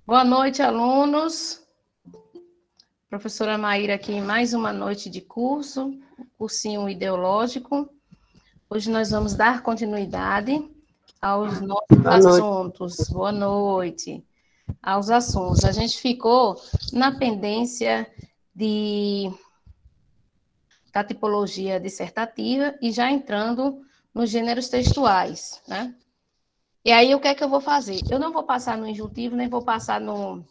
Boa noite, alunos. Professora Maíra aqui em mais uma noite de curso, cursinho ideológico. Hoje nós vamos dar continuidade aos nossos assuntos. Boa noite. Aos assuntos. A gente ficou na pendência da tipologia dissertativa e já entrando nos gêneros textuais, né? E aí, o que é que eu vou fazer? Eu não vou passar no injuntivo, nem vou passar no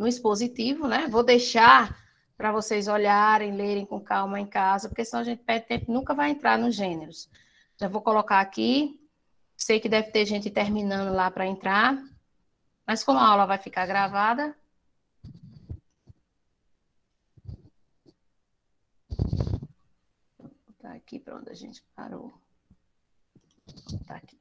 expositivo, né? Vou deixar para vocês olharem, lerem com calma em casa, porque senão a gente perde tempo e nunca vai entrar nos gêneros. Já vou colocar aqui. Sei que deve ter gente terminando lá para entrar, mas como a aula vai ficar gravada, vou botar aqui para onde a gente parou. Vou botar aqui.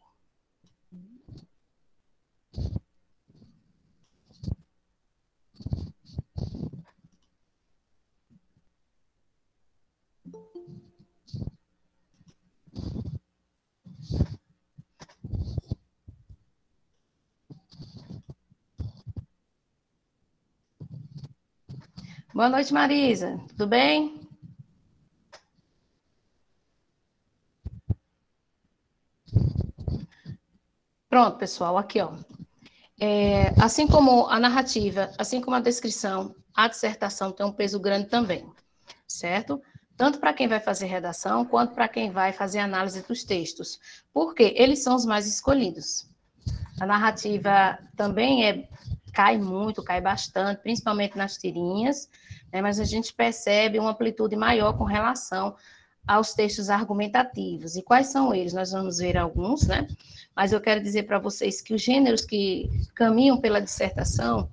Boa noite, Marisa. Tudo bem? Pronto, pessoal, aqui, ó. Assim como a narrativa, assim como a descrição, a dissertação tem um peso grande também, certo? Tanto para quem vai fazer redação, quanto para quem vai fazer análise dos textos. Porque eles são os mais escolhidos. A narrativa também cai muito, cai bastante, principalmente nas tirinhas, né? Mas a gente percebe uma amplitude maior com relação aos textos argumentativos. E quais são eles? Nós vamos ver alguns, né? Mas eu quero dizer para vocês que os gêneros que caminham pela dissertação,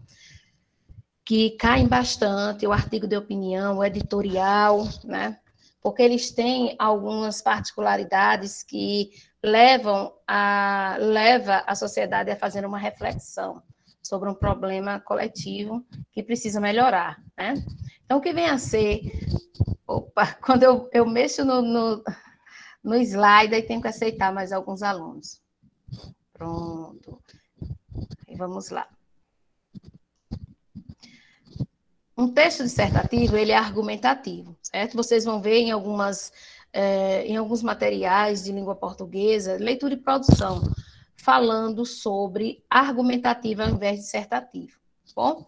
que caem bastante, o artigo de opinião, o editorial, né? Porque eles têm algumas particularidades que leva a sociedade a fazer uma reflexão sobre um problema coletivo que precisa melhorar, né? Então, o que vem a ser... Opa, quando eu mexo no slide, aí tenho que aceitar mais alguns alunos. Pronto. E vamos lá. Um texto dissertativo, ele é argumentativo, certo? Vocês vão ver em alguns materiais de língua portuguesa, leitura e produção, falando sobre argumentativo ao invés de dissertativo, tá bom?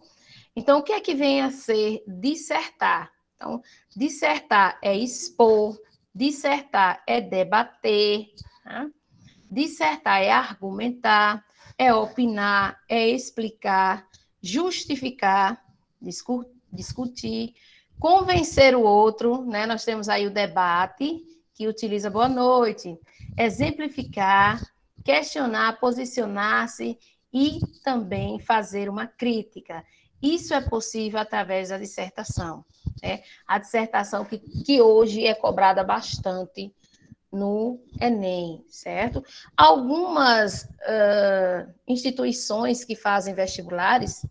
Então, o que é que vem a ser dissertar? Então, dissertar é expor, dissertar é debater, tá? Dissertar é argumentar, é opinar, é explicar, justificar, discutir, convencer o outro, né? Nós temos aí o debate, que utiliza boa noite, exemplificar, questionar, posicionar-se e também fazer uma crítica. Isso é possível através da dissertação, né? A dissertação que hoje é cobrada bastante no Enem, certo? Algumas instituições que fazem vestibulares,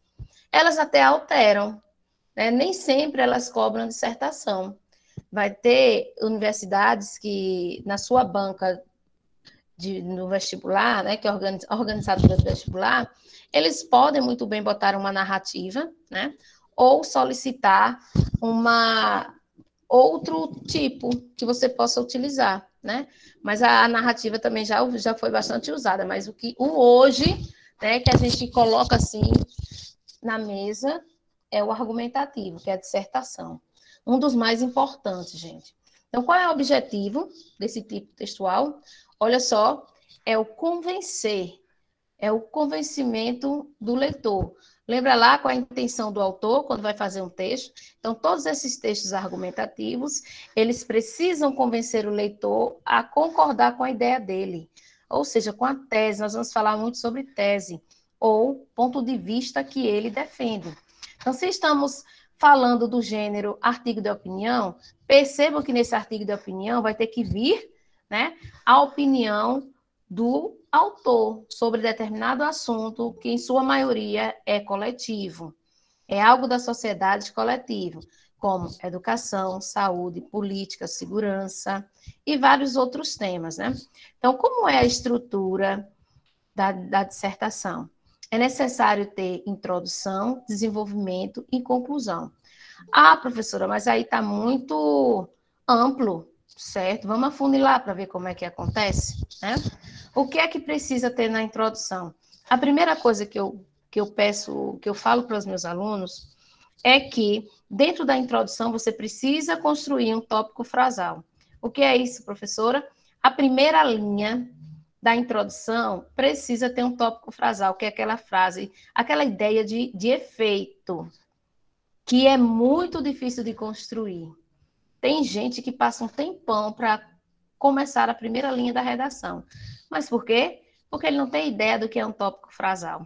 elas até alteram, né? Nem sempre elas cobram dissertação. Vai ter universidades que, na sua banca no vestibular, né, que é organizado pelo vestibular, eles podem muito bem botar uma narrativa, né? Ou solicitar outro tipo que você possa utilizar, né? Mas a narrativa também já foi bastante usada, mas o hoje, né, que a gente coloca assim na mesa é o argumentativo, que é a dissertação. Um dos mais importantes, gente. Então, qual é o objetivo desse tipo textual? Olha só, é o convencer, é o convencimento do leitor. Lembra lá qual é a intenção do autor quando vai fazer um texto? Então, todos esses textos argumentativos, eles precisam convencer o leitor a concordar com a ideia dele, ou seja, com a tese. Nós vamos falar muito sobre tese, ou ponto de vista que ele defende. Então, se estamos falando do gênero artigo de opinião, percebam que nesse artigo de opinião vai ter que vir, né, a opinião do autor sobre determinado assunto, que em sua maioria é coletivo. É algo da sociedade coletivo, como educação, saúde, política, segurança e vários outros temas, né? Então, como é a estrutura da dissertação? é necessário ter introdução, desenvolvimento e conclusão. Ah, professora, mas aí está muito amplo, certo? Vamos afunilar para ver como é que acontece, né? O que é que precisa ter na introdução? A primeira coisa que eu peço, que eu falo para os meus alunos, é que dentro da introdução você precisa construir um tópico frasal. O que é isso, professora? A primeira linha da introdução precisa ter um tópico frasal, que é aquela frase, aquela ideia de efeito, que é muito difícil de construir. Tem gente que passa um tempão para começar a primeira linha da redação. Mas por quê? Porque ele não tem ideia do que é um tópico frasal.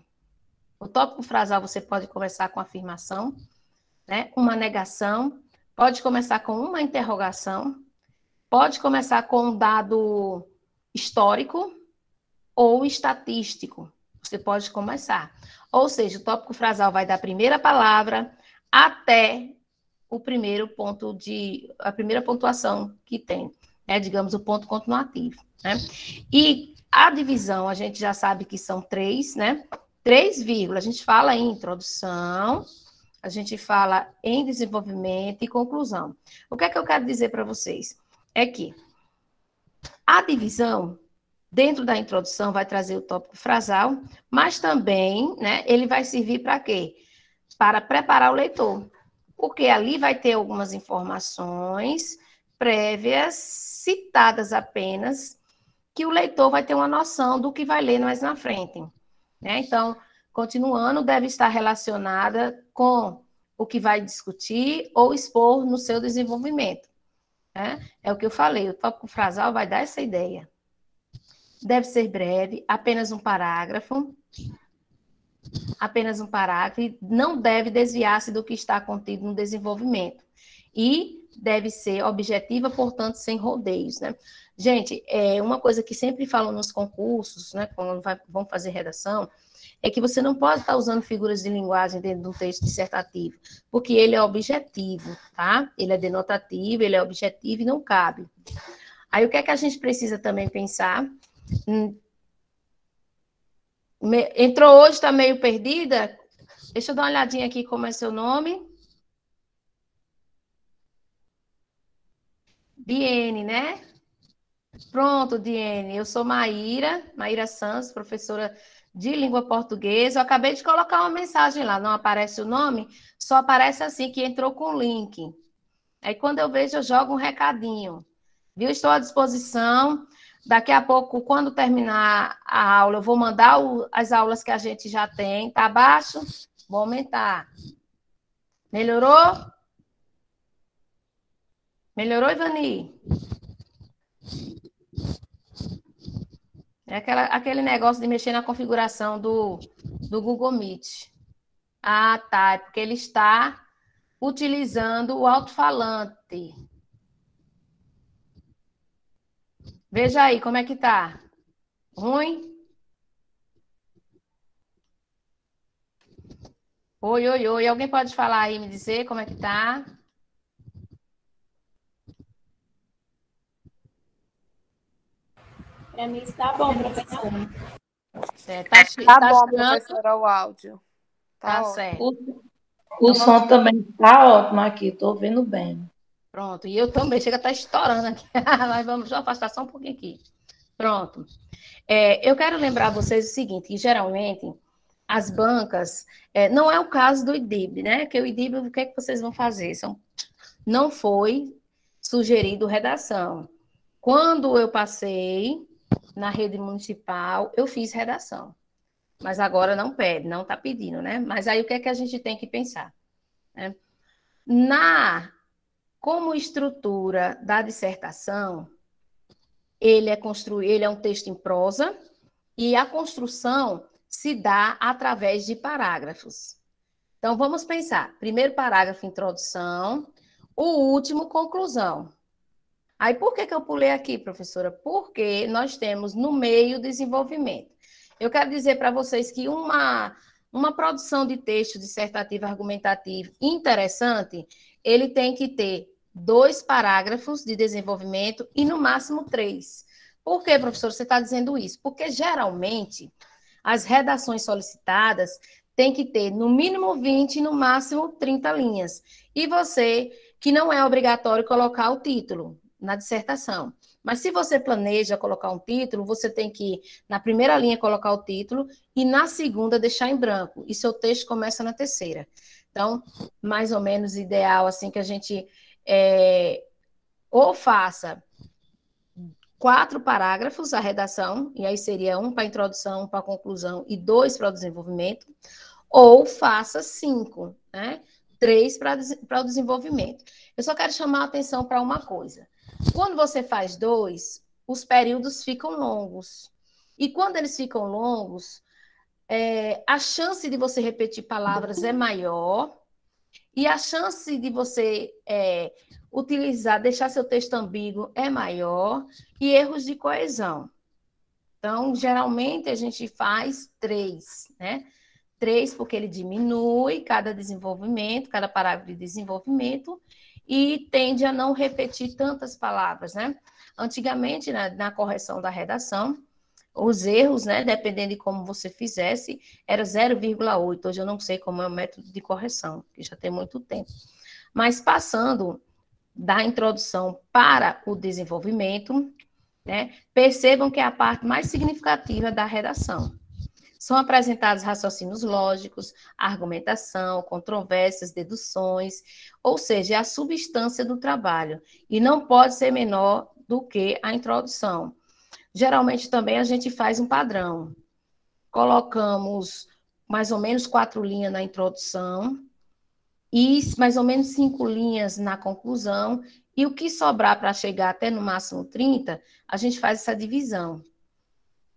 O tópico frasal você pode começar com afirmação, né? Uma negação, pode começar com uma interrogação, pode começar com um dado histórico ou estatístico. Você pode começar. Ou seja, o tópico frasal vai da primeira palavra até o primeiro ponto a primeira pontuação que tem, né? Digamos, o ponto continuativo, né? E a divisão, a gente já sabe que são 3, né? 3 vírgulas. A gente fala em introdução, a gente fala em desenvolvimento e conclusão. O que é que eu quero dizer para vocês? É que a divisão, dentro da introdução, vai trazer o tópico frasal, mas também, né, ele vai servir para quê? Para preparar o leitor. Porque ali vai ter algumas informações prévias, citadas apenas, que o leitor vai ter uma noção do que vai ler mais na frente, né? Então, continuando, deve estar relacionada com o que vai discutir ou expor no seu desenvolvimento, né? É o que eu falei, o tópico frasal vai dar essa ideia. Deve ser breve, apenas um parágrafo, e não deve desviar-se do que está contido no desenvolvimento. E deve ser objetiva, portanto, sem rodeios, né? Gente, uma coisa que sempre falam nos concursos, né, quando vão fazer redação, é que você não pode estar usando figuras de linguagem dentro de um texto dissertativo, porque ele é objetivo, tá? Ele é denotativo, ele é objetivo e não cabe. Aí, o que é que a gente precisa também pensar? Entrou hoje, está meio perdida? Deixa eu dar uma olhadinha aqui como é seu nome. Diene, né? Pronto, Diene. Eu sou Maíra Santos, professora de língua portuguesa. Eu acabei de colocar uma mensagem lá, não aparece o nome, só aparece assim, que entrou com o link. Aí, quando eu vejo, eu jogo um recadinho. Viu? Estou à disposição. Daqui a pouco, quando terminar a aula, eu vou mandar as aulas que a gente já tem. Tá abaixo? Vou aumentar. Melhorou? Melhorou, Ivani? É aquele negócio de mexer na configuração do Google Meet. Ah, tá. É porque ele está utilizando o alto-falante. Veja aí como é que tá. Ruim? Oi, oi, oi. Alguém pode falar aí, me dizer como é que tá? Para mim está bom, professora. Tá bom, professora, o áudio. Tá ótimo. certo. O som também tá ótimo aqui, tô ouvindo bem. Pronto, e eu também, chega a estar estourando aqui. Mas vamos afastar só um pouquinho aqui. Pronto. Eu quero lembrar vocês o seguinte, que geralmente as bancas, não é o caso do IDIB, né? Que o IDIB, o que é que vocês vão fazer? Não foi sugerido redação. Quando eu passei na rede municipal, eu fiz redação. Mas agora não pede, não está pedindo, né? Mas aí o que é que a gente tem que pensar? Né? Como estrutura da dissertação, ele é um texto em prosa e a construção se dá através de parágrafos. Então, vamos pensar. Primeiro parágrafo, introdução. O último, conclusão. Aí, por que eu pulei aqui, professora? Porque nós temos no meio desenvolvimento. Eu quero dizer para vocês que uma produção de texto dissertativo argumentativo interessante, ele tem que ter 2 parágrafos de desenvolvimento e, no máximo, 3. Por que, professor, você está dizendo isso? Porque, geralmente, as redações solicitadas têm que ter no mínimo 20 e no máximo 30 linhas. E você, que não é obrigatório colocar o título na dissertação. Mas se você planeja colocar um título, você tem que, na primeira linha, colocar o título e na segunda deixar em branco. E seu texto começa na terceira. Então, mais ou menos ideal, assim, que a gente ou faça 4 parágrafos a redação, e aí seria 1 para a introdução, 1 para a conclusão e 2 para o desenvolvimento, ou faça 5, né? 3 para o desenvolvimento. Eu só quero chamar a atenção para uma coisa. Quando você faz 2, os períodos ficam longos. E quando eles ficam longos, a chance de você repetir palavras é maior, e a chance de você deixar seu texto ambíguo é maior, e erros de coesão. Então, geralmente, a gente faz 3, né? 3, porque ele diminui cada desenvolvimento, cada parágrafo de desenvolvimento, e tende a não repetir tantas palavras, né? Antigamente, na correção da redação, os erros, né, dependendo de como você fizesse, era 0,8. Hoje eu não sei como é o método de correção, que já tem muito tempo. Mas passando da introdução para o desenvolvimento, né, percebam que é a parte mais significativa da redação. São apresentados raciocínios lógicos, argumentação, controvérsias, deduções, ou seja, é a substância do trabalho, e não pode ser menor do que a introdução. Geralmente também a gente faz um padrão. Colocamos mais ou menos 4 linhas na introdução e mais ou menos 5 linhas na conclusão, e o que sobrar para chegar até no máximo 30, a gente faz essa divisão.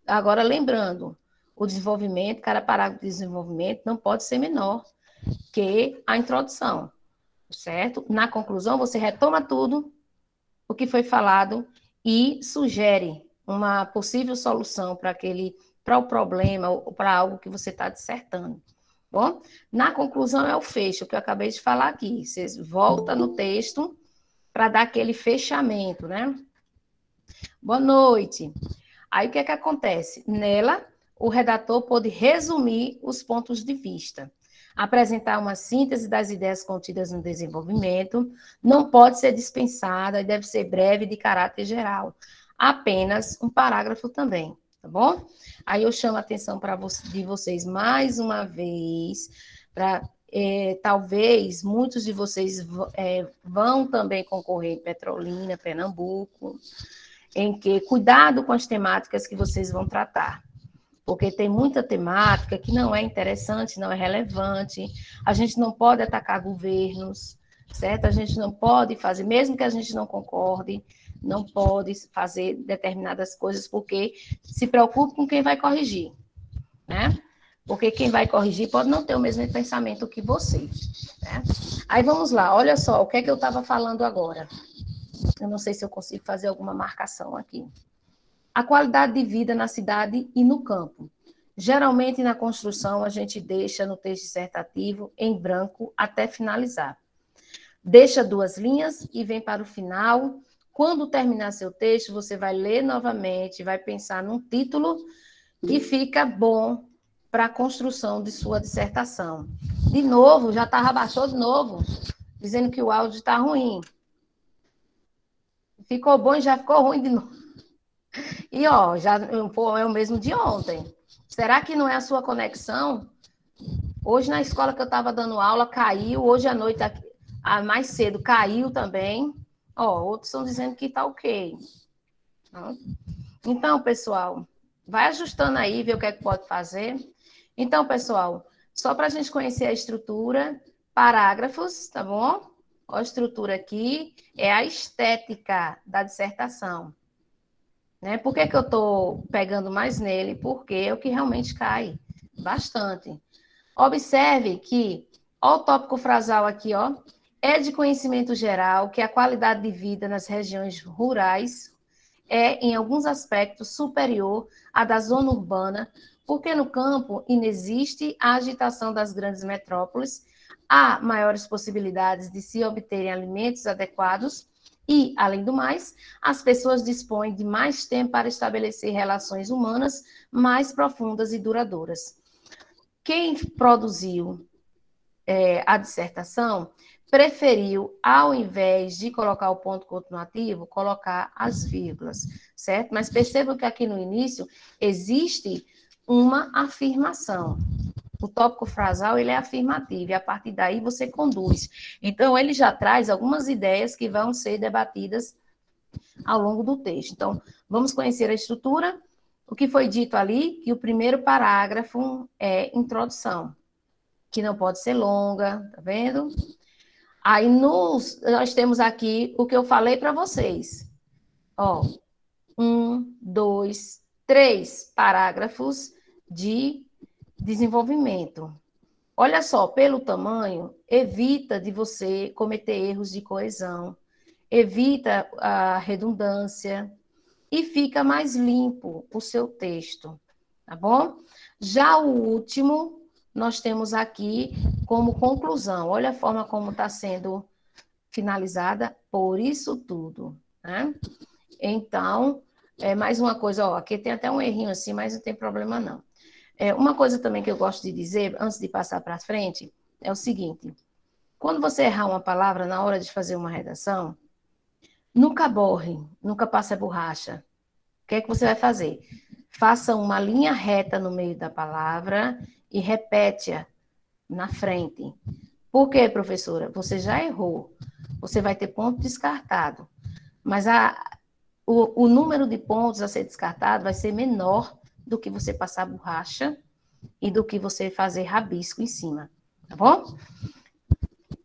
Agora, lembrando, o desenvolvimento, cada parágrafo de desenvolvimento não pode ser menor que a introdução, certo? Na conclusão, você retoma tudo o que foi falado e sugere uma possível solução para o problema ou para algo que você está dissertando. Bom, na conclusão é o fecho, que eu acabei de falar aqui. Você volta no texto para dar aquele fechamento, né? Boa noite. Aí, o que é que acontece? Nela, o redator pode resumir os pontos de vista, apresentar uma síntese das ideias contidas no desenvolvimento, não pode ser dispensada e deve ser breve de caráter geral. Apenas um parágrafo também, tá bom? Aí eu chamo a atenção de vocês mais uma vez, para talvez muitos de vocês vão também concorrer em Petrolina, Pernambuco, em que cuidado com as temáticas que vocês vão tratar, porque tem muita temática que não é interessante, não é relevante, a gente não pode atacar governos, certo? A gente não pode fazer, mesmo que a gente não concorde, não pode fazer determinadas coisas, porque se preocupe com quem vai corrigir, né? Porque quem vai corrigir pode não ter o mesmo pensamento que você, né? Aí vamos lá, olha só, o que é que eu estava falando agora? Eu não sei se eu consigo fazer alguma marcação aqui. A qualidade de vida na cidade e no campo. Geralmente, na construção, a gente deixa no texto dissertativo em branco até finalizar. Deixa 2 linhas e vem para o final. Quando terminar seu texto, você vai ler novamente, vai pensar num título que fica bom para a construção de sua dissertação. De novo, já baixou de novo, dizendo que o áudio está ruim. Ficou bom e já ficou ruim de novo. E, ó, é o mesmo de ontem. Será que não é a sua conexão? Hoje, na escola que eu estava dando aula, caiu. Hoje à noite, mais cedo, caiu também. Ó, outros estão dizendo que está ok. Então, pessoal, vai ajustando aí, ver o que é que pode fazer. Então, pessoal, só para a gente conhecer a estrutura, parágrafos, tá bom? Ó, a estrutura aqui é a estética da dissertação. Né? Por que eu estou pegando mais nele? Porque é o que realmente cai bastante. Observe que, ó, o tópico frasal aqui, ó, é de conhecimento geral que a qualidade de vida nas regiões rurais é, em alguns aspectos, superior à da zona urbana, porque no campo inexiste a agitação das grandes metrópoles, há maiores possibilidades de se obterem alimentos adequados E, além do mais, as pessoas dispõem de mais tempo para estabelecer relações humanas mais profundas e duradouras. Quem produziu a dissertação preferiu, ao invés de colocar o ponto continuativo, colocar as vírgulas, certo? Mas percebam que aqui no início existe uma afirmação. O tópico frasal, ele é afirmativo, e a partir daí você conduz. Então, ele já traz algumas ideias que vão ser debatidas ao longo do texto. Então, vamos conhecer a estrutura. O que foi dito ali, que o primeiro parágrafo é introdução, que não pode ser longa, tá vendo? Aí, nós temos aqui o que eu falei para vocês. Ó, 1, 2, 3 parágrafos de desenvolvimento. Olha só, pelo tamanho, evita de você cometer erros de coesão, evita a redundância e fica mais limpo o seu texto, tá bom? Já o último, nós temos aqui como conclusão. Olha a forma como está sendo finalizada, por isso tudo, né? Então, mais uma coisa, ó, aqui tem até um errinho assim, mas não tem problema não. Uma coisa também que eu gosto de dizer, antes de passar para frente, é o seguinte: quando você errar uma palavra na hora de fazer uma redação, nunca borre, nunca passe a borracha. O que é que você vai fazer? Faça uma linha reta no meio da palavra e repete-a na frente. Por quê, professora? Você já errou. Você vai ter ponto descartado. Mas o número de pontos a ser descartado vai ser menor do que você passar borracha e do que você fazer rabisco em cima, tá bom?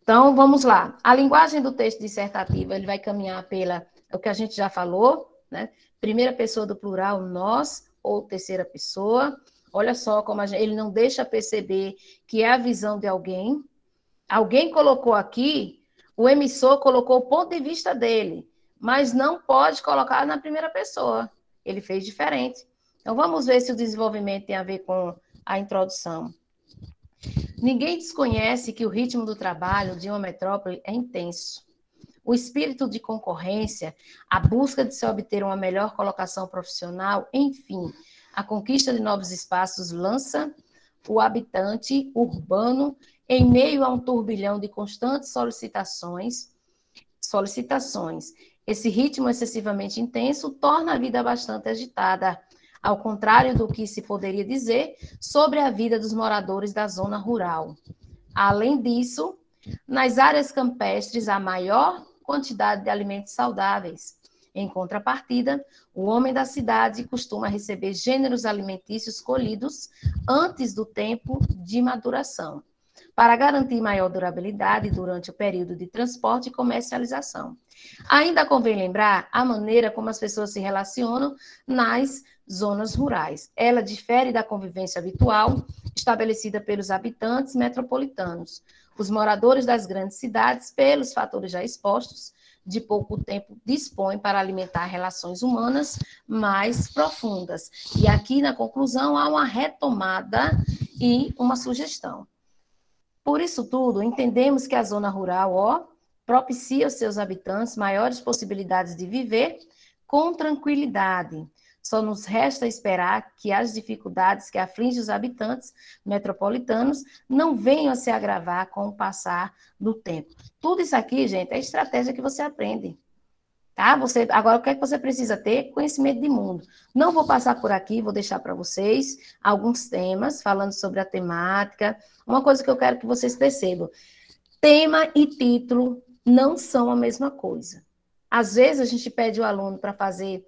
Então, vamos lá. A linguagem do texto dissertativo, ele vai caminhar pela, o que a gente já falou, né? Primeira pessoa do plural, nós, ou terceira pessoa. Olha só como ele não deixa perceber que é a visão de alguém. Alguém colocou aqui, o emissor colocou o ponto de vista dele, mas não pode colocar na primeira pessoa. Ele fez diferente. Então, vamos ver se o desenvolvimento tem a ver com a introdução. Ninguém desconhece que o ritmo do trabalho de uma metrópole é intenso. O espírito de concorrência, a busca de se obter uma melhor colocação profissional, enfim, a conquista de novos espaços lança o habitante urbano em meio a um turbilhão de constantes solicitações. Esse ritmo excessivamente intenso torna a vida bastante agitada, ao contrário do que se poderia dizer sobre a vida dos moradores da zona rural. Além disso, nas áreas campestres há maior quantidade de alimentos saudáveis. Em contrapartida, o homem da cidade costuma receber gêneros alimentícios colhidos antes do tempo de maduração, para garantir maior durabilidade durante o período de transporte e comercialização. Ainda convém lembrar a maneira como as pessoas se relacionam nas zonas rurais. Ela difere da convivência habitual estabelecida pelos habitantes metropolitanos. Os moradores das grandes cidades, pelos fatores já expostos, de pouco tempo dispõem para alimentar relações humanas mais profundas. E aqui, na conclusão, há uma retomada e uma sugestão. Por isso tudo, entendemos que a zona rural, propicia aos seus habitantes maiores possibilidades de viver com tranquilidade. Só nos resta esperar que as dificuldades que afligem os habitantes metropolitanos não venham a se agravar com o passar do tempo. Tudo isso aqui, gente, é estratégia que você aprende. Tá? Agora, o que é que você precisa ter? Conhecimento de mundo. Não vou passar por aqui, vou deixar para vocês alguns temas, falando sobre a temática. Uma coisa que eu quero que vocês percebam. Tema e título não são a mesma coisa. Às vezes, a gente pede o aluno para fazer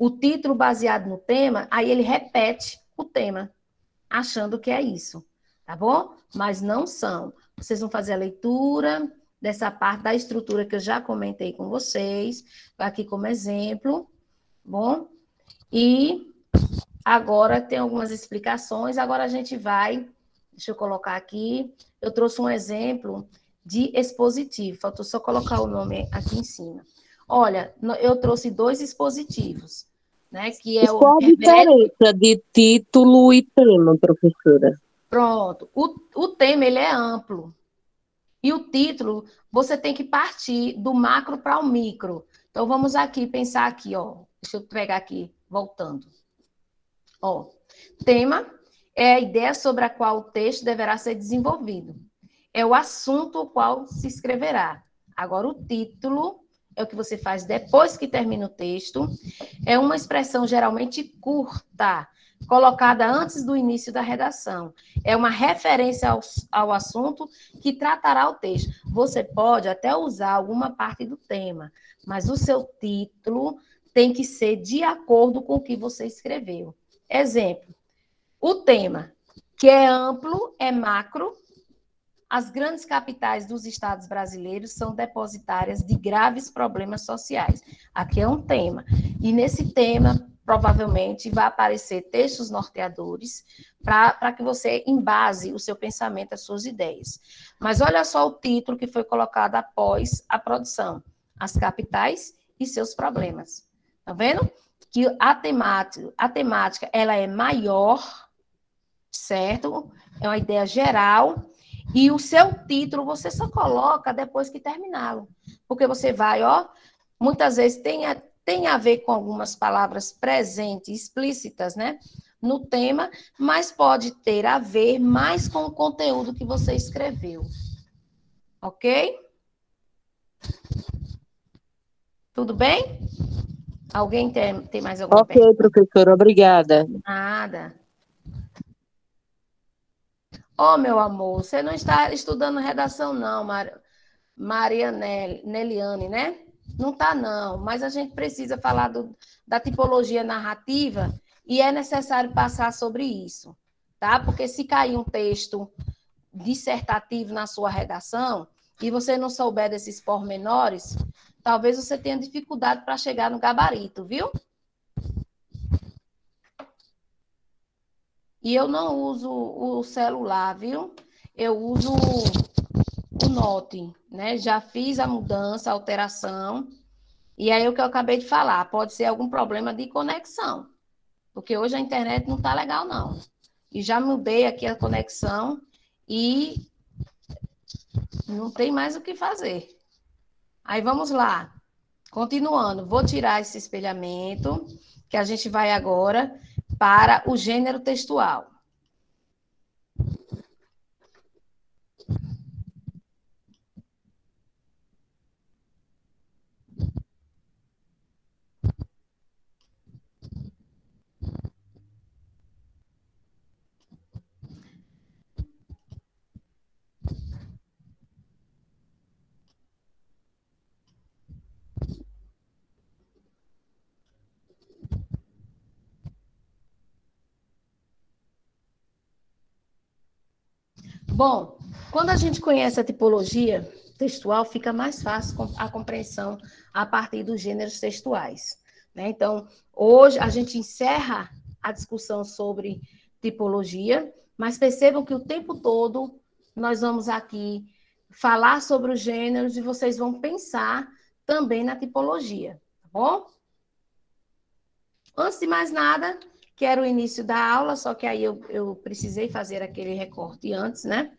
o título baseado no tema, aí ele repete o tema, achando que é isso, tá bom? Mas não são. Vocês vão fazer a leitura dessa parte da estrutura que eu já comentei com vocês, aqui como exemplo, bom? E agora tem algumas explicações, agora a gente vai, deixa eu colocar aqui, eu trouxe um exemplo de expositivo, faltou só colocar o nome aqui em cima. Olha, eu trouxe 2 expositivos, né, que é o... Qual a diferença de título e tema, professora? Pronto, o tema, ele é amplo. E o título, você tem que partir do macro para o micro. Então, vamos aqui pensar aqui, ó. Deixa eu pegar aqui, voltando. Ó, tema é a ideia sobre a qual o texto deverá ser desenvolvido. É o assunto o qual se escreverá. Agora, o título é o que você faz depois que termina o texto. É uma expressão geralmente curta, colocada antes do início da redação. É uma referência ao assunto que tratará o texto. Você pode até usar alguma parte do tema, mas o seu título tem que ser de acordo com o que você escreveu. Exemplo, o tema, que é amplo, é macro. As grandes capitais dos estados brasileiros são depositárias de graves problemas sociais. Aqui é um tema. E nesse tema, provavelmente, vai aparecer textos norteadores para que você embase o seu pensamento, as suas ideias. Mas olha só o título que foi colocado após a produção. As capitais e seus problemas. Tá vendo? Que a temática ela é maior, certo? É uma ideia geral. E o seu título você só coloca depois que terminá-lo. Porque você vai, ó, muitas vezes tem a ver com algumas palavras presentes, explícitas, né? No tema, mas pode ter a ver mais com o conteúdo que você escreveu. Ok? Tudo bem? Alguém tem mais alguma pergunta? Ok, professora, obrigada. Nada. Ô, meu amor, você não está estudando redação, não, Maria Neliane, né? Não está, não. Mas a gente precisa falar da tipologia narrativa e é necessário passar sobre isso, tá? Porque se cair um texto dissertativo na sua redação e você não souber desses pormenores, talvez você tenha dificuldade para chegar no gabarito, viu? E eu não uso o celular, viu? Eu uso o Note, né? Já fiz a mudança, a alteração. E aí o que eu acabei de falar, pode ser algum problema de conexão. Porque hoje a internet não está legal, não. E já mudei aqui a conexão e não tem mais o que fazer. Aí vamos lá. Continuando, vou tirar esse espelhamento, que a gente vai agora para o gênero textual. Bom, quando a gente conhece a tipologia textual, fica mais fácil a compreensão a partir dos gêneros textuais, né? Então, hoje a gente encerra a discussão sobre tipologia, mas percebam que o tempo todo nós vamos aqui falar sobre os gêneros e vocês vão pensar também na tipologia, tá bom? Antes de mais nada, que era o início da aula, só que aí eu precisei fazer aquele recorte antes, né?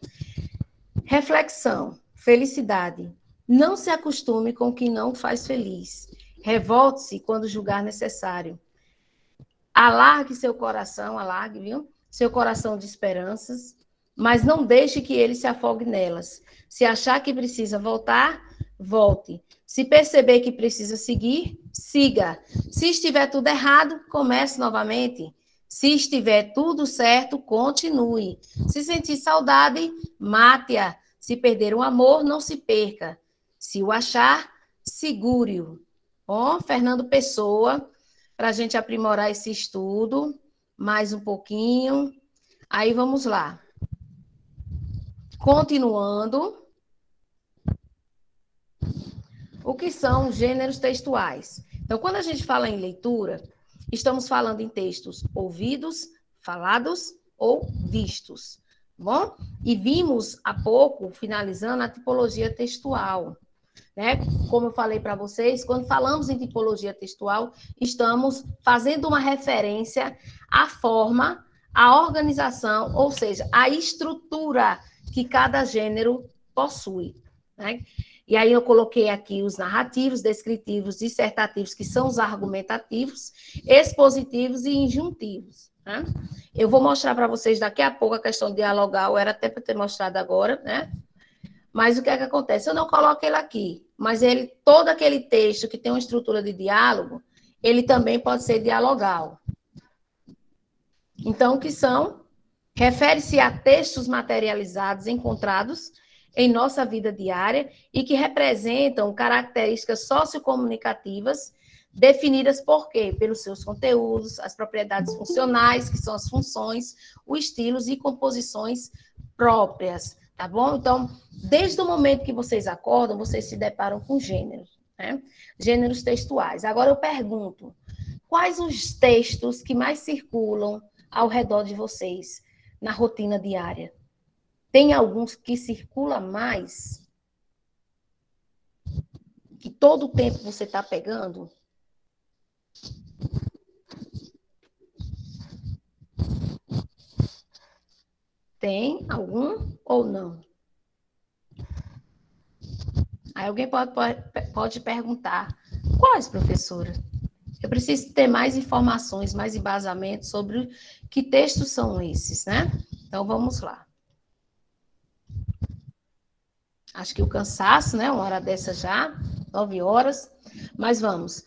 Reflexão, felicidade. Não se acostume com o que não faz feliz. Revolte-se quando julgar necessário. Alargue seu coração, alargue, viu? Seu coração de esperanças, mas não deixe que ele se afogue nelas. Se achar que precisa voltar, volte. Se perceber que precisa seguir, siga. Se estiver tudo errado, comece novamente. Se estiver tudo certo, continue. Se sentir saudade, mate-a. Se perder um amor, não se perca. Se o achar, segure-o. Bom, Fernando Pessoa, para a gente aprimorar esse estudo, mais um pouquinho. Aí vamos lá. Continuando. O que são gêneros textuais? Então, quando a gente fala em leitura, estamos falando em textos ouvidos, falados ou vistos, bom? E vimos há pouco, finalizando, a tipologia textual, né? Como eu falei para vocês, quando falamos em tipologia textual, estamos fazendo uma referência à forma, à organização, ou seja, à estrutura que cada gênero possui, né? E aí eu coloquei aqui os narrativos, descritivos, dissertativos, que são os argumentativos, expositivos e injuntivos. Né? Eu vou mostrar para vocês daqui a pouco a questão dialogal, era até para ter mostrado agora, né? Mas o que é que acontece? Eu não coloco ele aqui, mas todo aquele texto que tem uma estrutura de diálogo, ele também pode ser dialogal. Então, o que são? Refere-se a textos materializados encontrados em nossa vida diária e que representam características sociocomunicativas definidas por quê? Pelos seus conteúdos, as propriedades funcionais, que são as funções, os estilos e composições próprias, tá bom? Então, desde o momento que vocês acordam, vocês se deparam com gêneros, né? Gêneros textuais. Agora eu pergunto, quais os textos que mais circulam ao redor de vocês na rotina diária? Tem alguns que circulam mais? Que todo o tempo você está pegando? Tem algum ou não? Aí alguém pode perguntar, quais, professora? Eu preciso ter mais informações, mais embasamentos sobre que textos são esses, né? Então, vamos lá. Acho que o cansaço, né? Uma hora dessa já, 9 horas. Mas vamos.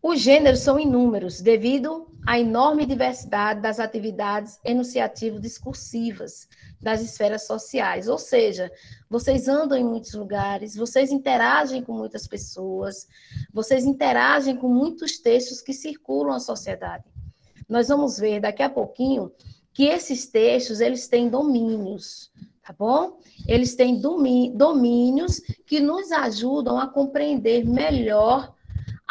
Os gêneros são inúmeros, devido à enorme diversidade das atividades enunciativo-discursivas das esferas sociais. Ou seja, vocês andam em muitos lugares, vocês interagem com muitas pessoas, vocês interagem com muitos textos que circulam a sociedade. Nós vamos ver daqui a pouquinho que esses textos, eles têm domínios, tá bom? Eles têm domínios que nos ajudam a compreender melhor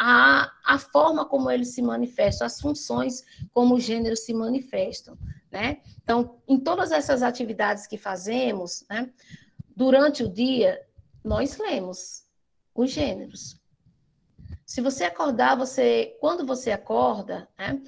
a forma como eles se manifestam, as funções como os gêneros se manifestam, né? Então, em todas essas atividades que fazemos, né, durante o dia, nós lemos os gêneros. Se você acordar, quando você acorda, né,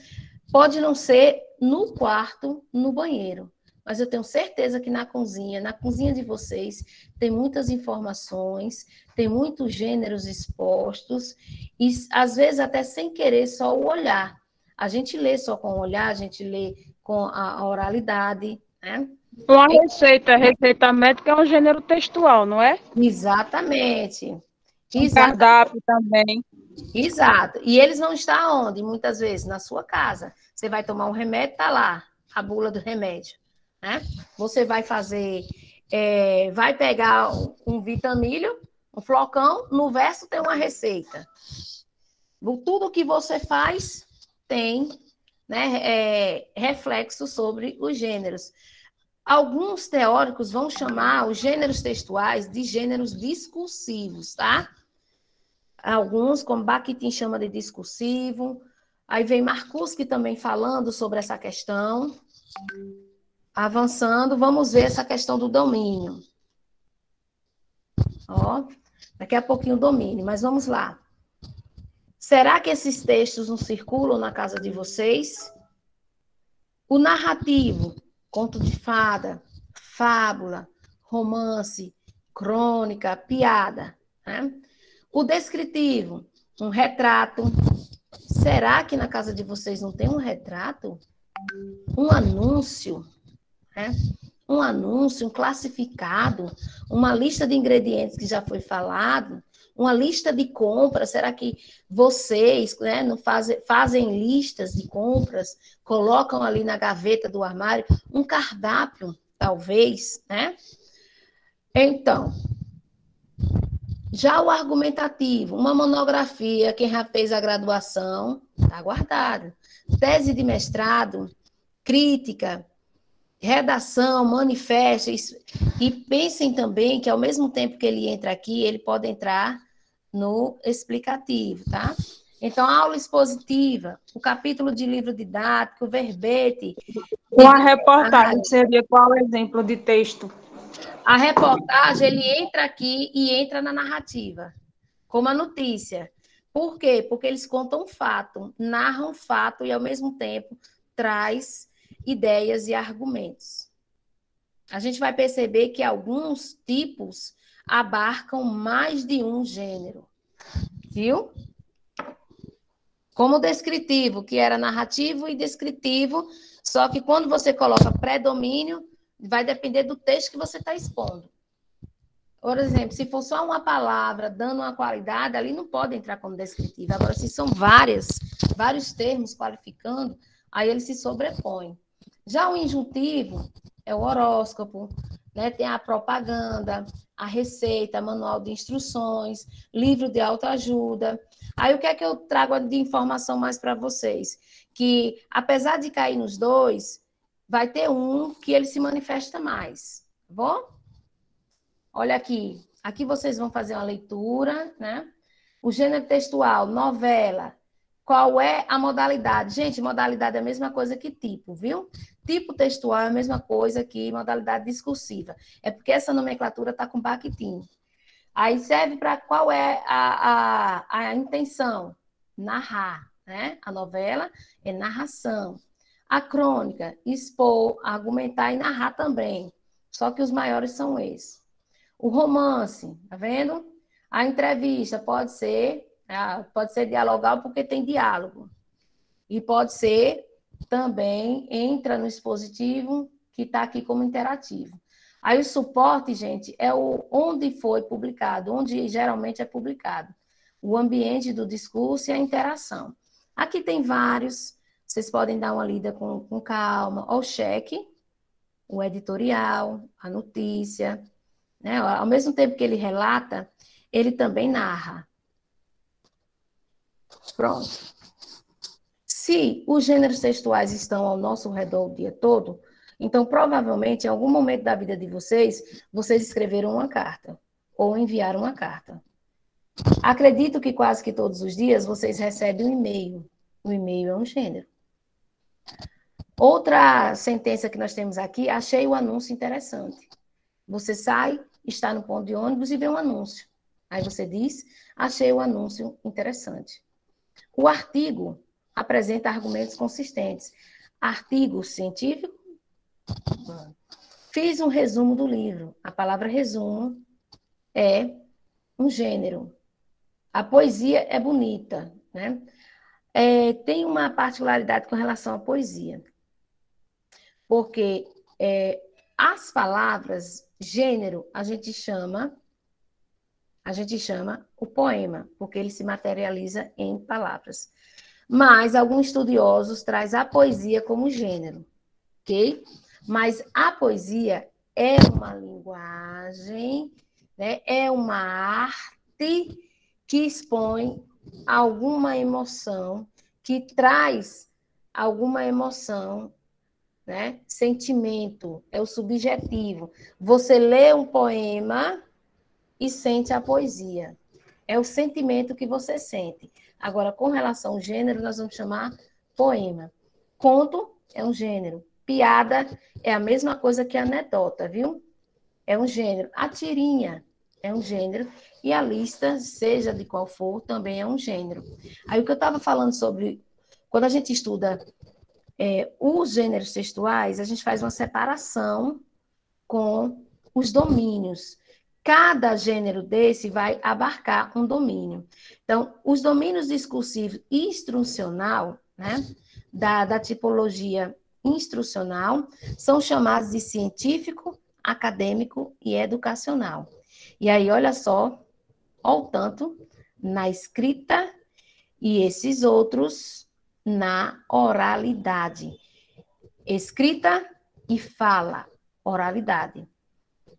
pode não ser no quarto, no banheiro, mas eu tenho certeza que na cozinha de vocês, tem muitas informações, tem muitos gêneros expostos, e às vezes até sem querer, só o olhar. A gente lê só com o olhar, a gente lê com a oralidade, né? Uma receita médica é um gênero textual, não é? Exatamente. Um cardápio também. Exato. E eles vão estar onde? Muitas vezes na sua casa. Você vai tomar um remédio, tá lá, a bula do remédio. Né? Você vai fazer, vai pegar um vitamílio, um flocão, no verso tem uma receita. Tudo que você faz tem, né, reflexo sobre os gêneros. Alguns teóricos vão chamar os gêneros textuais de gêneros discursivos, tá? Alguns, como Bakhtin chama de discursivo, aí vem Marcuse também falando sobre essa questão. Avançando, vamos ver essa questão do domínio. Ó, daqui a pouquinho o domínio, mas vamos lá. Será que esses textos não circulam na casa de vocês? O narrativo, conto de fada, fábula, romance, crônica, piada, né? O descritivo, um retrato. Será que na casa de vocês não tem um retrato? Um anúncio? Né? Um anúncio, um classificado, uma lista de ingredientes que já foi falado, uma lista de compras. Será que vocês, né, não fazem listas de compras, colocam ali na gaveta do armário um cardápio, talvez, né? Então, já o argumentativo, uma monografia, quem já fez a graduação, está guardado. Tese de mestrado, crítica, redação, manifesto, e pensem também que ao mesmo tempo que ele entra aqui, ele pode entrar no explicativo, tá? Então, a aula expositiva, o capítulo de livro didático, o verbete. Uma reportagem seria qual exemplo de texto? A reportagem, ele entra aqui e entra na narrativa, como a notícia. Por quê? Porque eles contam fato, narram fato e, ao mesmo tempo, traz ideias e argumentos. A gente vai perceber que alguns tipos, abarcam mais de um gênero. Viu? Como descritivo, que era narrativo e descritivo, só que quando você coloca predomínio, vai depender do texto que você está expondo. Por exemplo, se for só uma palavra dando uma qualidade, ali não pode entrar como descritivo. Agora, se são vários termos qualificando, aí ele se sobrepõe. Já o injuntivo é o horóscopo, né? Tem a propaganda, a receita, manual de instruções, livro de autoajuda. Aí, o que é que eu trago de informação mais para vocês? Que, apesar de cair nos dois, vai ter um que ele se manifesta mais, tá bom? Olha aqui. Aqui vocês vão fazer uma leitura, né? O gênero textual, novela. Qual é a modalidade? Gente, modalidade é a mesma coisa que tipo, viu? Tipo textual é a mesma coisa que modalidade discursiva. É porque essa nomenclatura está com Bakhtin. Aí serve para qual é a intenção? Narrar, né? A novela é narração. A crônica, expor, argumentar e narrar também. Só que os maiores são esses. O romance, tá vendo? A entrevista pode ser dialogal porque tem diálogo. E pode ser também, entra no expositivo, que está aqui como interativo. Aí o suporte, gente, é onde foi publicado, onde geralmente é publicado. O ambiente do discurso e a interação. Aqui tem vários, vocês podem dar uma lida com calma. O cheque, o editorial, a notícia, né? Ao mesmo tempo que ele relata, ele também narra. Pronto. Se os gêneros textuais estão ao nosso redor o dia todo, então, provavelmente, em algum momento da vida de vocês, vocês escreveram uma carta ou enviaram uma carta. Acredito que quase que todos os dias vocês recebem um e-mail. O e-mail é um gênero. Outra sentença que nós temos aqui, achei o anúncio interessante. Você sai, está no ponto de ônibus e vê um anúncio. Aí você diz, achei o anúncio interessante. O artigo apresenta argumentos consistentes. Artigo científico. Fiz um resumo do livro. A palavra resumo é um gênero. A poesia é bonita, né? Tem uma particularidade com relação à poesia. Porque as palavras, gênero, a gente chama o poema, porque ele se materializa em palavras. Mas alguns estudiosos trazem a poesia como gênero, ok? Mas a poesia é uma linguagem, né? É uma arte que expõe alguma emoção, que traz alguma emoção, né? Sentimento, é o subjetivo. Você lê um poema e sente a poesia. É o sentimento que você sente. Agora, com relação ao gênero, nós vamos chamar poema. Conto é um gênero. Piada é a mesma coisa que anedota, viu? É um gênero. A tirinha é um gênero. E a lista, seja de qual for, também é um gênero. Aí o que eu estava falando sobre... Quando a gente estuda os gêneros textuais, a gente faz uma separação com os domínios. Cada gênero desse vai abarcar um domínio. Então, os domínios discursivo e instrucional, né, da tipologia instrucional, são chamados de científico, acadêmico e educacional. E aí, olha só, olha o tanto na escrita e esses outros na oralidade. Escrita e fala, oralidade.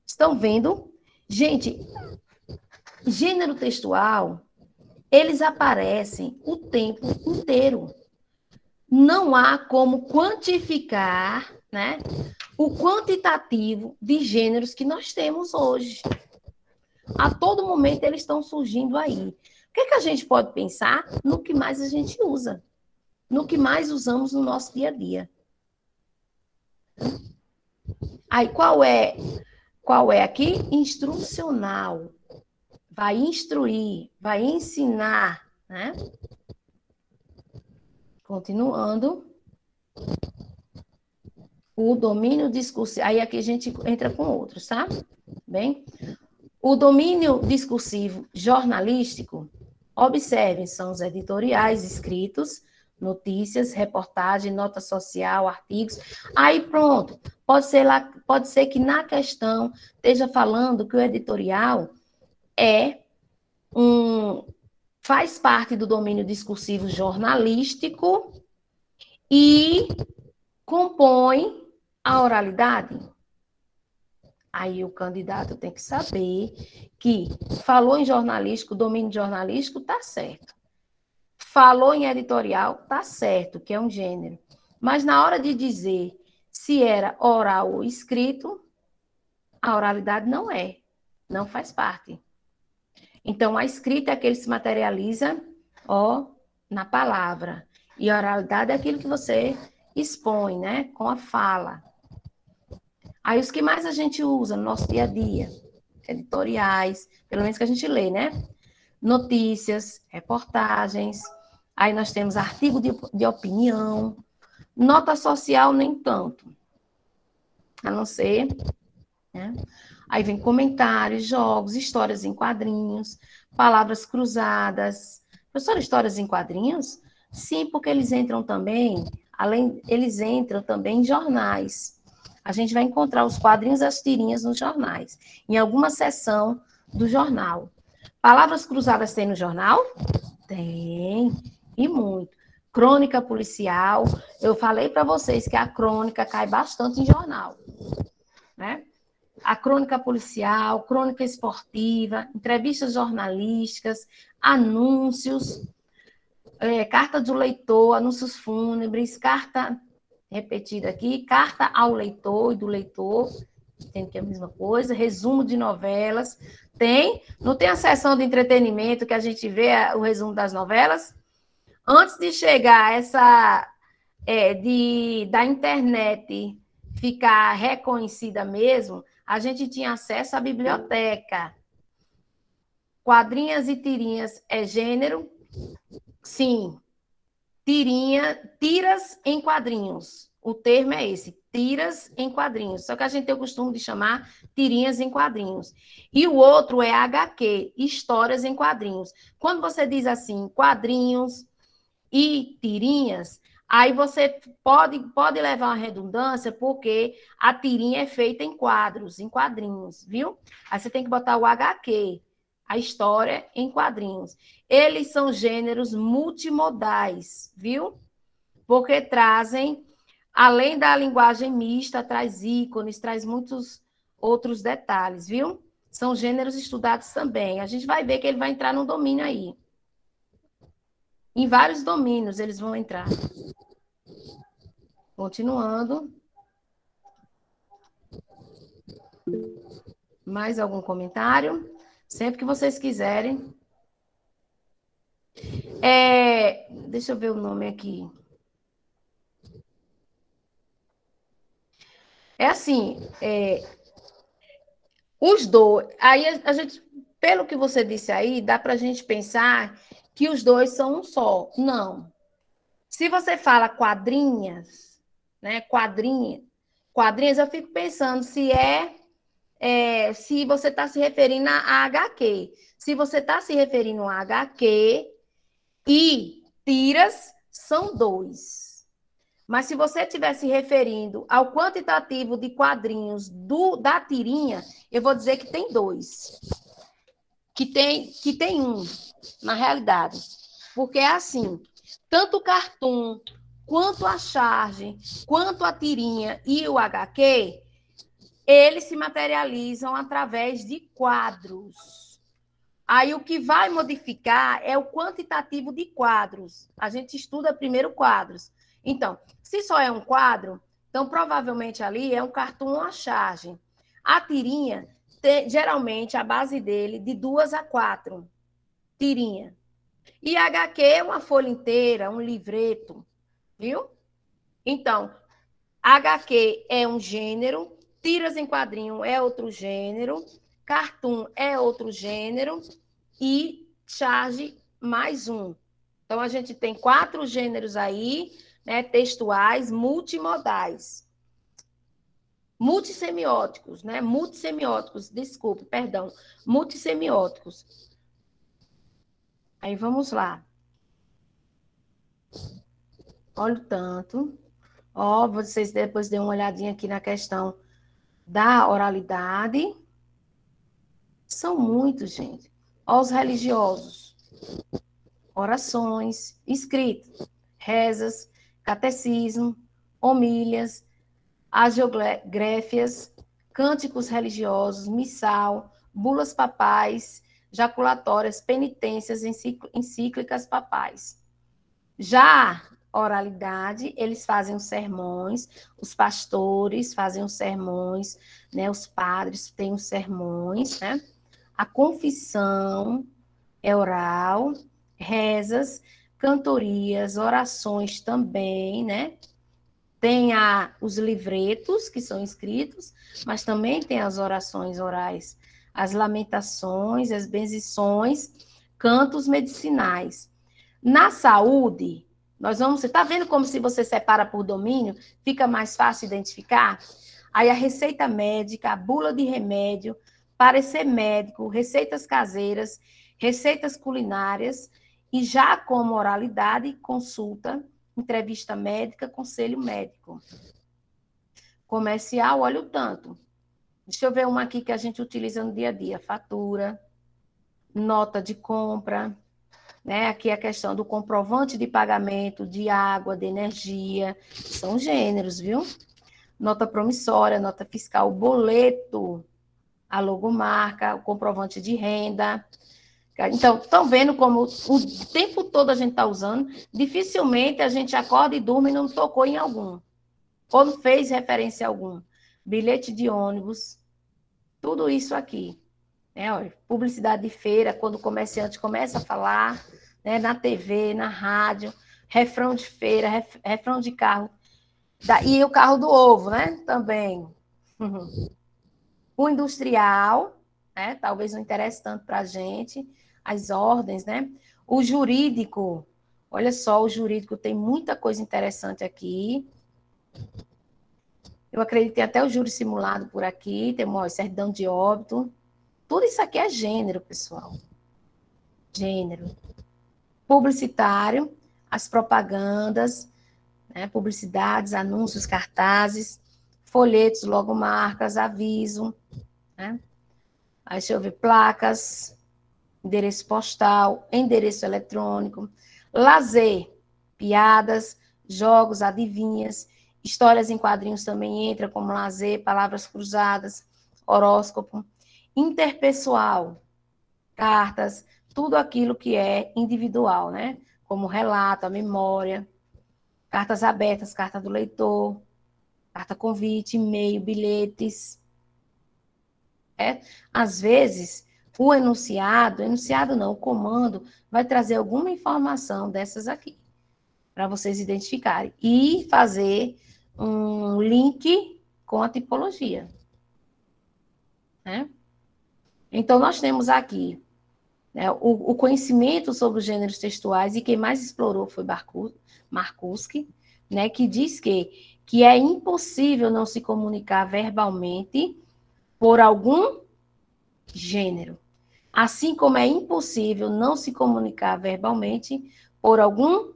Estão vendo? Gente, gênero textual, eles aparecem o tempo inteiro. Não há como quantificar, né, o quantitativo de gêneros que nós temos hoje. A todo momento eles estão surgindo aí. O que é que a gente pode pensar no que mais a gente usa? No que mais usamos no nosso dia a dia. Aí, qual é aqui? Instrucional. Vai instruir, vai ensinar, né? Continuando. O domínio discursivo. Aí aqui a gente entra com outros, tá? Bem? O domínio discursivo jornalístico, observem, são os editoriais escritos, notícias, reportagem, nota social, artigos. Aí pronto, pode ser que na questão esteja falando que o editorial faz parte do domínio discursivo jornalístico e compõe a oralidade. Aí o candidato tem que saber que falou em jornalístico, domínio jornalístico, está certo. Falou em editorial, está certo, que é um gênero. Mas na hora de dizer se era oral ou escrito, a oralidade não faz parte. Então, a escrita é aquele que se materializa, na palavra. E a oralidade é aquilo que você expõe, né, com a fala. Aí, os que mais a gente usa no nosso dia a dia, editoriais, pelo menos que a gente lê, né? Notícias, reportagens, aí nós temos artigo de opinião, nota social nem tanto, a não ser, né? Aí vem comentários, jogos, histórias em quadrinhos, palavras cruzadas. Professora, histórias em quadrinhos? Sim, porque eles entram também em jornais. A gente vai encontrar os quadrinhos e as tirinhas nos jornais, em alguma seção do jornal. Palavras cruzadas tem no jornal? Tem, e muito. Crônica policial, eu falei para vocês que a crônica cai bastante em jornal, né? A crônica policial, crônica esportiva, entrevistas jornalísticas, anúncios, carta do leitor, anúncios fúnebres, carta repetida aqui, carta ao leitor e do leitor, tem que é a mesma coisa, resumo de novelas, não tem a seção de entretenimento que a gente vê o resumo das novelas? Antes de chegar da internet ficar reconhecida mesmo, a gente tinha acesso à biblioteca. Quadrinhas e tirinhas é gênero? Sim. Tiras em quadrinhos. O termo é esse, tiras em quadrinhos. Só que a gente tem o costume de chamar tirinhas em quadrinhos. E o outro é HQ, histórias em quadrinhos. Quando você diz assim, quadrinhos e tirinhas, aí você pode levar uma redundância, porque a tirinha é feita em quadrinhos, viu? Aí você tem que botar o HQ, a história em quadrinhos. Eles são gêneros multimodais, viu? Porque trazem, além da linguagem mista, traz ícones, traz muitos outros detalhes, viu? São gêneros estudados também. A gente vai ver que ele vai entrar no domínio aí. Em vários domínios eles vão entrar. Continuando. Mais algum comentário? Sempre que vocês quiserem. Deixa eu ver o nome aqui. Os dois. Aí a gente, pelo que você disse aí, dá para a gente pensar que os dois são um só. Não. Se você fala quadrinhas, né? Quadrinhas, eu fico pensando se você está se referindo a HQ. Se você está se referindo a HQ e tiras, são dois. Mas se você estiver se referindo ao quantitativo de quadrinhos da tirinha, eu vou dizer que tem dois. Que tem um, na realidade. Porque é assim, tanto o cartoon, quanto a charge, quanto a tirinha e o HQ, eles se materializam através de quadros. Aí o que vai modificar é o quantitativo de quadros. A gente estuda primeiro quadros. Então, se só é um quadro, então provavelmente ali é um cartoon ou uma charge. A tirinha, geralmente a base dele de 2 a 4 tirinha. E HQ é uma folha inteira, um livreto, viu? Então, HQ é um gênero, tiras em quadrinho é outro gênero, cartoon é outro gênero e charge mais um. Então, a gente tem 4 gêneros aí, né, textuais, multimodais. Multissemióticos, né? Multissemióticos, desculpe, perdão. Multissemióticos. Aí vamos lá. Olha o tanto. Ó, vocês depois dêem uma olhadinha aqui na questão da oralidade. São muitos, gente. Ó, os religiosos. Orações, escritos, rezas, catecismo, homílias, agiogréfias, cânticos religiosos, missal, bulas papais, jaculatórias, penitências, encíclicas papais. Já a oralidade, eles fazem os sermões, os pastores fazem os sermões, né? Os padres têm os sermões, né? A confissão é oral, rezas, cantorias, orações também, né? Tem os livretos que são escritos, mas também tem as orações orais, as lamentações, as bendições, cantos medicinais. Na saúde, nós vamos... Você está vendo como se você separa por domínio, fica mais fácil identificar? Aí a receita médica, a bula de remédio, parecer médico, receitas caseiras, receitas culinárias, e já como oralidade, consulta, entrevista médica, conselho médico. Comercial, olha o tanto. Deixa eu ver uma aqui que a gente utiliza no dia a dia. Fatura, nota de compra, né? Aqui a questão do comprovante de pagamento de água, de energia. São gêneros, viu? Nota promissória, nota fiscal, boleto, a logomarca, o comprovante de renda. Então, estão vendo como o tempo todo a gente está usando, dificilmente a gente acorda e dorme e não tocou em algum, ou não fez referência a algum. Bilhete de ônibus, tudo isso aqui. Né? Olha, publicidade de feira, quando o comerciante começa a falar, né, na TV, na rádio, refrão de feira, refrão de carro, e o carro do ovo, né? Também. O industrial, né? Talvez não interesse tanto para a gente, as ordens, né? O jurídico, olha só, o jurídico tem muita coisa interessante aqui. Eu acredito que tem até o júri simulado por aqui, tem uma certidão de óbito. Tudo isso aqui é gênero, pessoal. Gênero. Publicitário, as propagandas, né? Publicidades, anúncios, cartazes, folhetos, logomarcas, aviso, né? Aí, deixa eu ver, placas, endereço postal, endereço eletrônico, lazer, piadas, jogos, adivinhas, histórias em quadrinhos também entra como lazer, palavras cruzadas, horóscopo, interpessoal, cartas, tudo aquilo que é individual, né? Como relato, a memória, cartas abertas, carta do leitor, carta convite, e-mail, bilhetes. Às vezes, o enunciado não, o comando, vai trazer alguma informação dessas aqui, para vocês identificarem, e fazer um link com a tipologia. Né? Então, nós temos aqui, né, o conhecimento sobre os gêneros textuais, e quem mais explorou foi Marcuski, né, que diz que é impossível não se comunicar verbalmente por algum gênero. Assim como é impossível não se comunicar verbalmente por algum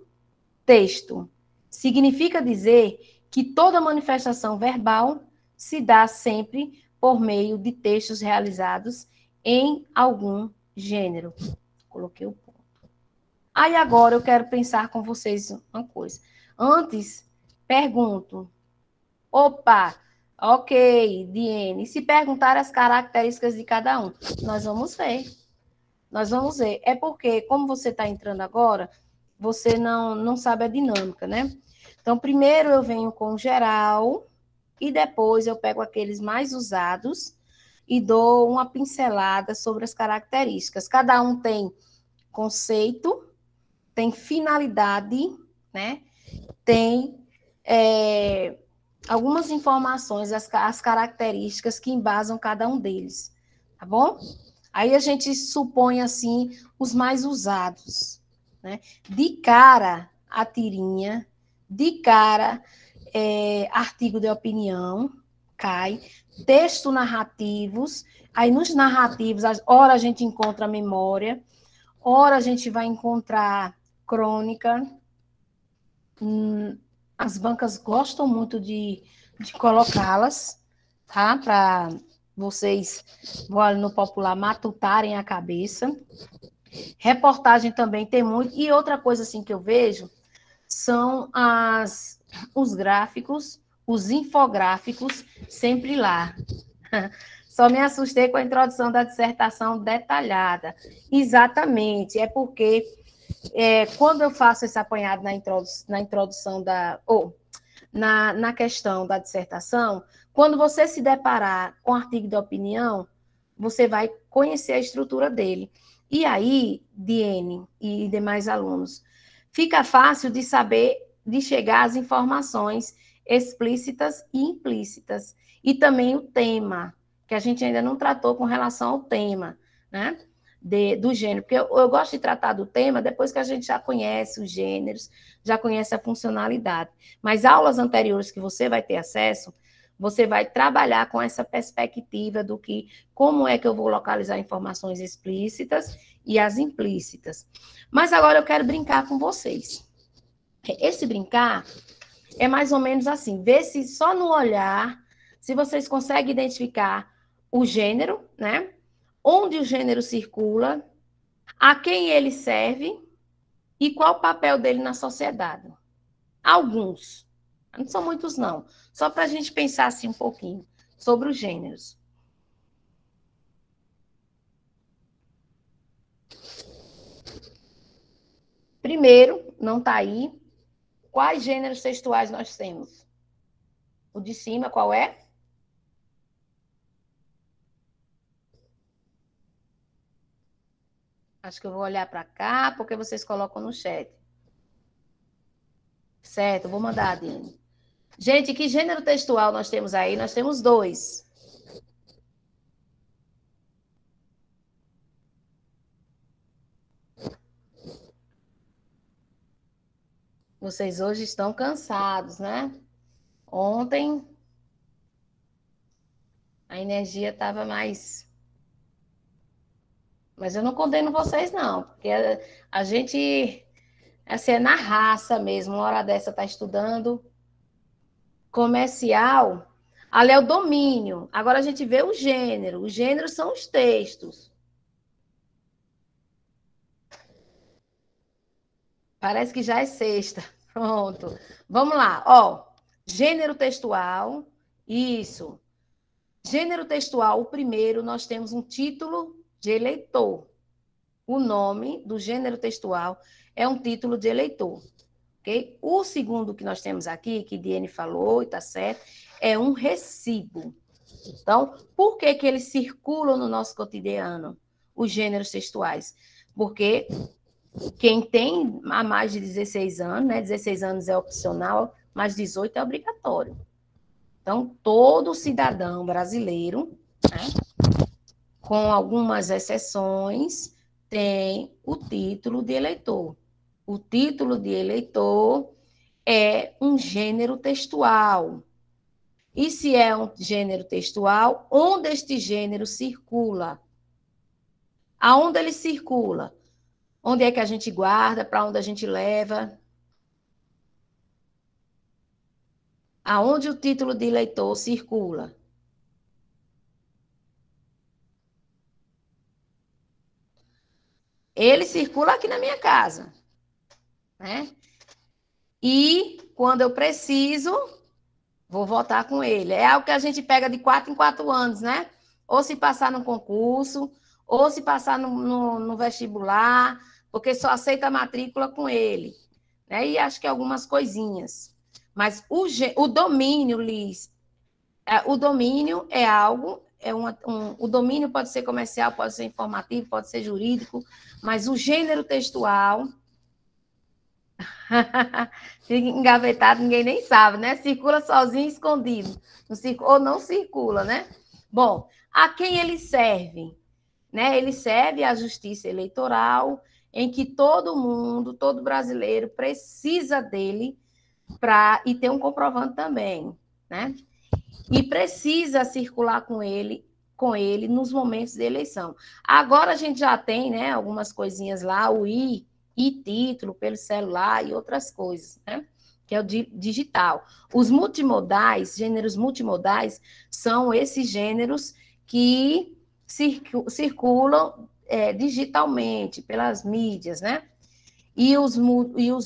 texto. Significa dizer que toda manifestação verbal se dá sempre por meio de textos realizados em algum gênero. Coloquei o ponto. Aí agora eu quero pensar com vocês uma coisa. Antes, pergunto. Opa, ok, Diene. Se perguntar as características de cada um, nós vamos ver. Nós vamos ver. É porque, como você está entrando agora, você não sabe a dinâmica, né? Então, primeiro eu venho com o geral e depois eu pego aqueles mais usados e dou uma pincelada sobre as características. Cada um tem conceito, tem finalidade, né? Tem algumas informações, as características que embasam cada um deles, tá bom? Aí a gente supõe, assim, os mais usados, né? De cara, a tirinha, de cara, artigo de opinião, cai. Texto narrativos, aí nos narrativos, ora a gente encontra memória, ora a gente vai encontrar crônica. As bancas gostam muito de colocá-las, tá? Para vocês, no popular, matutarem a cabeça. Reportagem também tem muito. E outra coisa assim que eu vejo são os gráficos, os infográficos, sempre lá. Só me assustei com a introdução da dissertação detalhada. Exatamente, é porque quando eu faço esse apanhado na introdução na questão da dissertação, quando você se deparar com o artigo de opinião, você vai conhecer a estrutura dele. E aí, Diene e demais alunos, fica fácil de saber, de chegar às informações explícitas e implícitas. E também o tema, que a gente ainda não tratou com relação ao tema, né? Do gênero, porque eu gosto de tratar do tema depois que a gente já conhece os gêneros, já conhece a funcionalidade. Mas aulas anteriores que você vai ter acesso, você vai trabalhar com essa perspectiva do que, como é que eu vou localizar informações explícitas e as implícitas. Mas agora eu quero brincar com vocês. Esse brincar é mais ou menos assim, ver se só no olhar, se vocês conseguem identificar o gênero, né? Onde o gênero circula, a quem ele serve e qual o papel dele na sociedade. Alguns, não são muitos não, só para a gente pensar assim um pouquinho sobre os gêneros. Primeiro, não está aí, quais gêneros textuais nós temos? O de cima, qual é? Acho que eu vou olhar para cá, porque vocês colocam no chat. Certo, vou mandar, Adine. Gente, que gênero textual nós temos aí? Nós temos 2. Vocês hoje estão cansados, né? Ontem a energia estava mais... Mas eu não condeno vocês, não, porque a gente, assim, é na raça mesmo, uma hora dessa tá estudando comercial, ali é o domínio. Agora a gente vê o gênero. Os gêneros são os textos. Parece que já é sexta. Pronto. Vamos lá. Ó, gênero textual. Isso. Gênero textual, o primeiro, nós temos um título de eleitor. O nome do gênero textual é um título de eleitor. Okay? O segundo que nós temos aqui, que Diene falou, e está certo, é um recibo. Então, por que eles circulam no nosso cotidiano, os gêneros textuais? Porque quem tem há mais de 16 anos, né? 16 anos é opcional, mas 18 é obrigatório. Então, todo cidadão brasileiro, né, com algumas exceções, tem o título de eleitor. O título de eleitor é um gênero textual. E se é um gênero textual, onde este gênero circula? Aonde ele circula? Onde é que a gente guarda? Para onde a gente leva? Aonde o título de eleitor circula? Ele circula aqui na minha casa, né? E quando eu preciso, vou votar com ele. É algo que a gente pega de 4 em 4 anos, né? Ou se passar no concurso, ou se passar no vestibular, porque só aceita a matrícula com ele, né? E acho que algumas coisinhas. Mas o domínio, Liz, o domínio é algo, o domínio pode ser comercial, pode ser informativo, pode ser jurídico, mas o gênero textual fica engavetado, ninguém nem sabe, né? Circula sozinho, escondido, ou não circula, né? Bom, a quem ele serve? Né? Ele serve à justiça eleitoral, em que todo mundo, todo brasileiro precisa dele e ter um comprovante também, né? e precisa circular com ele nos momentos de eleição. Agora a gente já tem, né, algumas coisinhas lá, o e-título pelo celular e outras coisas, né? Que é o digital. Os multimodais, gêneros multimodais, são esses gêneros que circulam digitalmente, pelas mídias, né? E os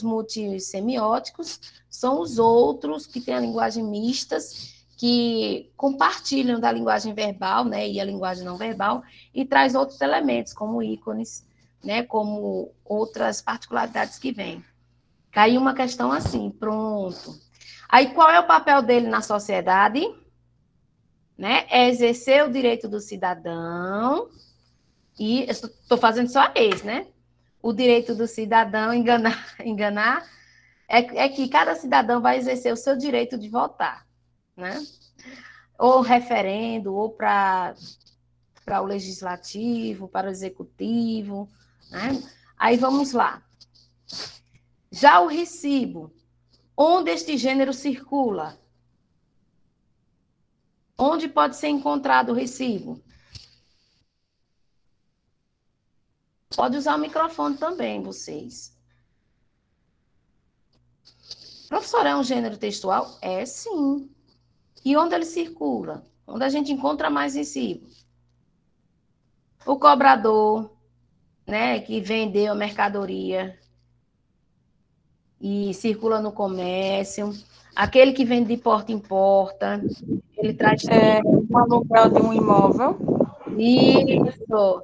multissemióticos são os outros que têm a linguagem mistas, que compartilham da linguagem verbal, né, e a linguagem não verbal, e traz outros elementos, como ícones, né, como outras particularidades que vêm. Caiu uma questão assim, pronto. Aí, qual é o papel dele na sociedade? Né? É exercer o direito do cidadão, e estou fazendo só esse, né? O direito do cidadão, enganar é que cada cidadão vai exercer o seu direito de votar, né? Ou referendo, ou para o legislativo, para o executivo, né? Aí vamos lá. Já o recibo, onde este gênero circula? Onde pode ser encontrado o recibo? Pode usar o microfone também, vocês. Professor, é um gênero textual? É, sim. E onde ele circula? Onde a gente encontra mais recibo? O cobrador, né, que vendeu a mercadoria e circula no comércio. Aquele que vende de porta em porta, ele traz... o aluguel de um imóvel. Isso.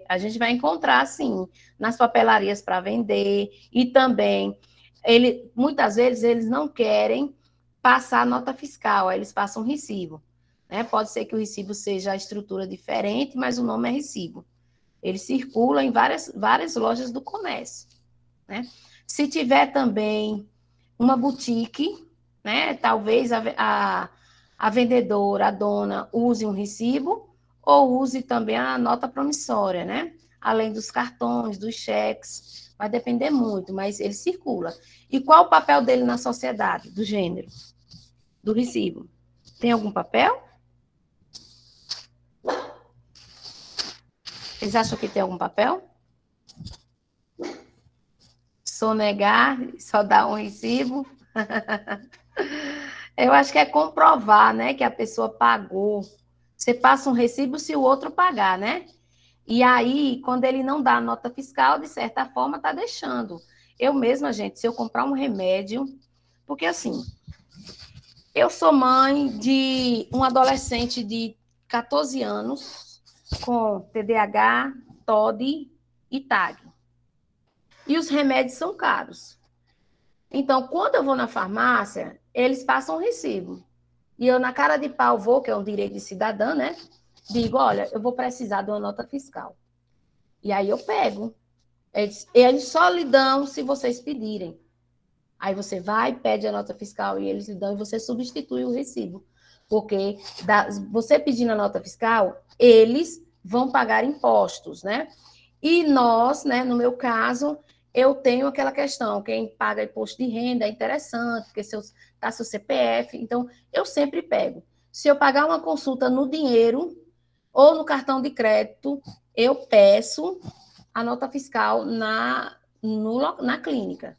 A gente vai encontrar, sim, nas papelarias para vender, e também, muitas vezes, eles não querem passar nota fiscal, aí eles passam recibo. Né? Pode ser que o recibo seja a estrutura diferente, mas o nome é recibo. Ele circula em várias lojas do comércio. Né? Se tiver também uma boutique, né? Talvez a vendedora, a dona, use um recibo, ou use também a nota promissória, né? Além dos cartões, dos cheques, vai depender muito, mas ele circula. E qual o papel dele na sociedade, do gênero, do recibo? Tem algum papel? Vocês acham que tem algum papel? Sonegar, só dar um recibo? Eu acho que é comprovar, né, que a pessoa pagou. Você passa um recibo se o outro pagar, né? E aí, quando ele não dá a nota fiscal, de certa forma, está deixando. Eu mesma, gente, se eu comprar um remédio... Porque, assim, eu sou mãe de um adolescente de 14 anos com TDAH, TOD e TAG. E os remédios são caros. Então, quando eu vou na farmácia, eles passam um recibo. E eu, na cara de pau, vou, que é um direito de cidadã, né? Digo, olha, eu vou precisar de uma nota fiscal. E aí eu pego. Eles só lhe dão se vocês pedirem. Aí você vai, pede a nota fiscal e eles lhe dão e você substitui o recibo. Porque você pedindo a nota fiscal, eles vão pagar impostos, né? E nós, né, no meu caso, eu tenho aquela questão, quem paga imposto de renda é interessante, porque está seu CPF, então eu sempre pego. Se eu pagar uma consulta no dinheiro ou no cartão de crédito, eu peço a nota fiscal na clínica.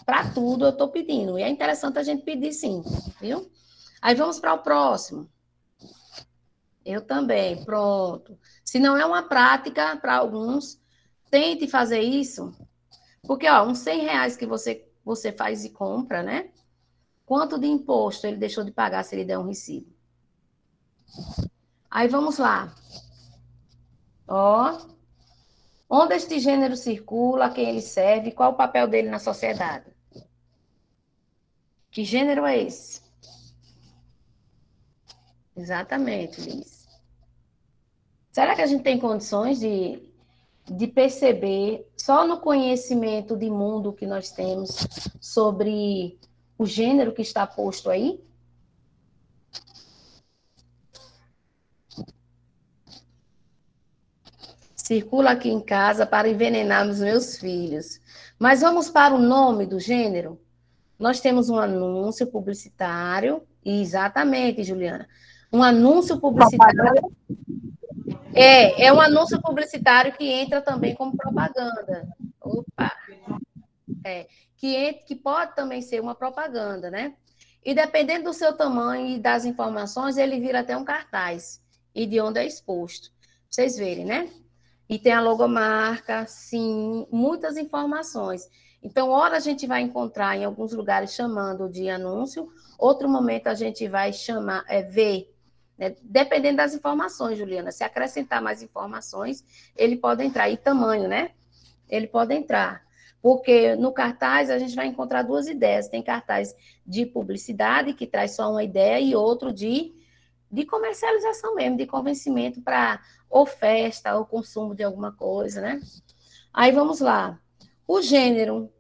Para tudo eu estou pedindo, e é interessante a gente pedir sim, viu? Aí vamos para o próximo. Eu também, pronto. Se não é uma prática para alguns, tente fazer isso, porque, ó, uns R$100 que você faz e compra, né? Quanto de imposto ele deixou de pagar se ele der um recibo? Aí vamos lá. Ó, onde este gênero circula, a quem ele serve, qual o papel dele na sociedade? Que gênero é esse? Exatamente, Liz. Será que a gente tem condições de perceber, só no conhecimento de mundo que nós temos, sobre o gênero que está posto aí? Circula aqui em casa para envenenar os meus filhos. Mas vamos para o nome do gênero? Nós temos um anúncio publicitário, Exatamente, Juliana. Um anúncio publicitário é um anúncio publicitário que entra também como propaganda. Opa! Que pode também ser uma propaganda, né? E dependendo do seu tamanho e das informações, ele vira até um cartaz e de onde é exposto. Vocês verem, né? E tem a logomarca, sim, muitas informações. Então, hora a gente vai encontrar em alguns lugares chamando de anúncio, outro momento a gente vai chamar, ver, né? Dependendo das informações, Juliana. Se acrescentar mais informações, ele pode entrar. E tamanho, né? Ele pode entrar. Porque no cartaz a gente vai encontrar duas ideias. Tem cartaz de publicidade, que traz só uma ideia, e outro de comercialização mesmo, de convencimento para ou festa, ou consumo de alguma coisa, né? Aí vamos lá. O gênero,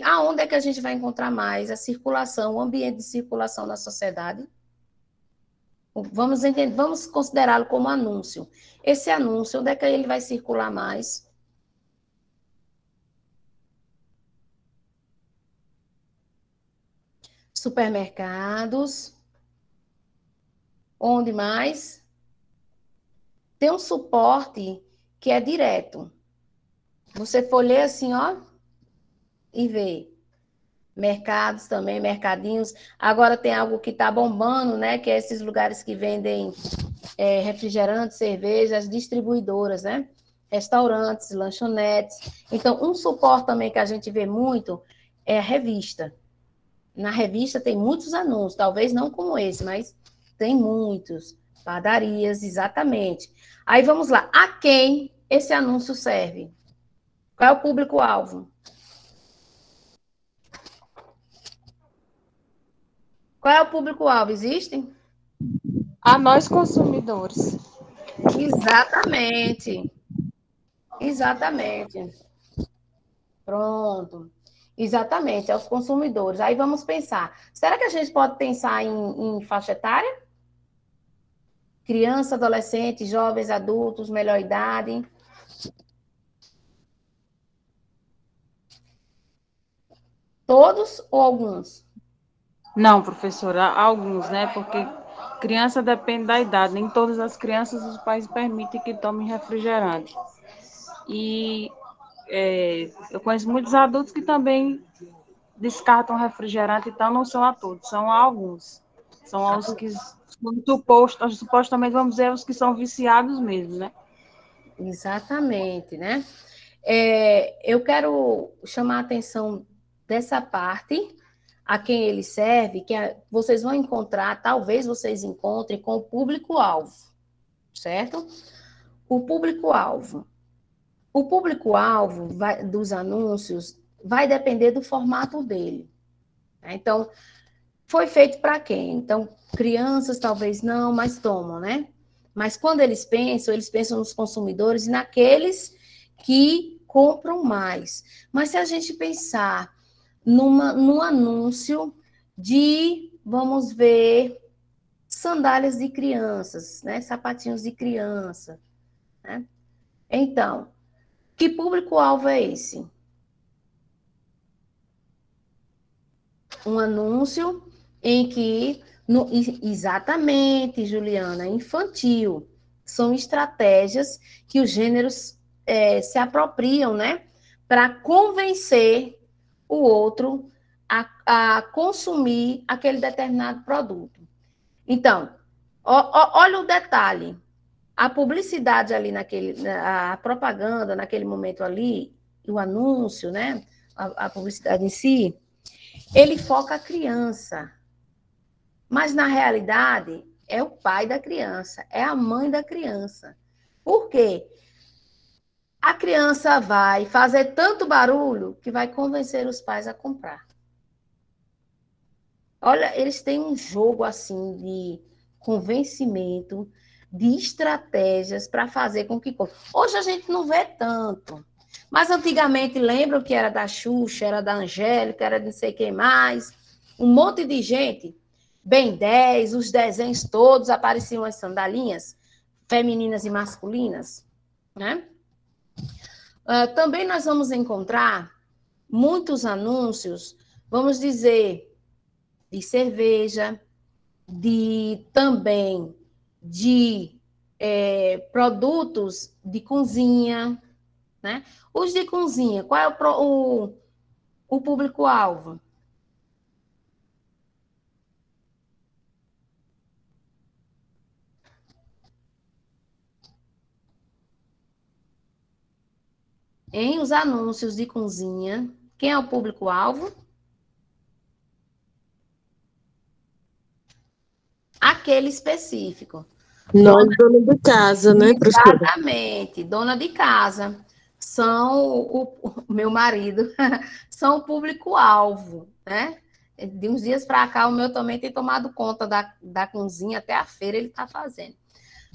aonde é que a gente vai encontrar mais a circulação, o ambiente de circulação na sociedade? Vamos considerá-lo como anúncio. Esse anúncio, onde é que ele vai circular mais? Supermercados. Onde mais? Tem um suporte que é direto. Você folheia assim, ó, e vê. Mercados também, mercadinhos. Agora tem algo que está bombando, né? Que é esses lugares que vendem refrigerantes, cervejas, distribuidoras, né? Restaurantes, lanchonetes. Então, um suporte também que a gente vê muito é a revista. Na revista tem muitos anúncios, talvez não como esse, mas tem muitos. Padarias, exatamente. Aí vamos lá. A quem esse anúncio serve? Qual é o público-alvo? Qual é o público-alvo? Existem? A nós consumidores. Exatamente. Exatamente. Pronto. Exatamente, aos consumidores. Aí vamos pensar. Será que a gente pode pensar em faixa etária? Criança, adolescente, jovens, adultos, melhor idade? Todos ou alguns? Não, professora, alguns, né? Porque criança depende da idade. Nem todas as crianças os pais permitem que tomem refrigerante. E eu conheço muitos adultos que também descartam refrigerante, então não são a todos, são a alguns. São aos que supostamente, vamos dizer, os que são viciados mesmo, né? Exatamente, né? Eu quero chamar a atenção dessa parte, a quem ele serve, vocês vão encontrar, talvez vocês encontrem com o público-alvo, certo? O público-alvo. O público-alvo dos anúncios vai depender do formato dele. Né? Então, foi feito para quem? Então, crianças talvez não, mas tomam, né? Mas quando eles pensam nos consumidores e naqueles que compram mais. Mas se a gente pensar num anúncio vamos ver, sandálias de crianças, né? Sapatinhos de criança, né? Então, que público-alvo é esse? Um anúncio em que, exatamente, Juliana, infantil. São estratégias que os gêneros se apropriam, né? Para convencer o outro a consumir aquele determinado produto. Então, olha o detalhe. A publicidade ali a propaganda naquele momento ali, o anúncio, né? A publicidade em si, ele foca a criança. Mas, na realidade, é o pai da criança, é a mãe da criança. Por quê? A criança vai fazer tanto barulho que vai convencer os pais a comprar. Olha, eles têm um jogo assim de convencimento, de estratégias para fazer com que... Hoje a gente não vê tanto. Mas antigamente, lembram que era da Xuxa, era da Angélica, era de não sei quem mais. Um monte de gente, bem 10, os desenhos todos, apareciam as sandalinhas femininas e masculinas, né? Também nós vamos encontrar muitos anúncios, vamos dizer, de cerveja, também de produtos de cozinha, né? Os de cozinha, qual é o público-alvo? Em os anúncios de cozinha, quem é o público-alvo? Aquele específico. Nós, dona de casa, né, professora? Exatamente, dona de casa. São o meu marido, são o público-alvo, né? De uns dias para cá, o meu também tem tomado conta da cozinha, até a feira ele está fazendo.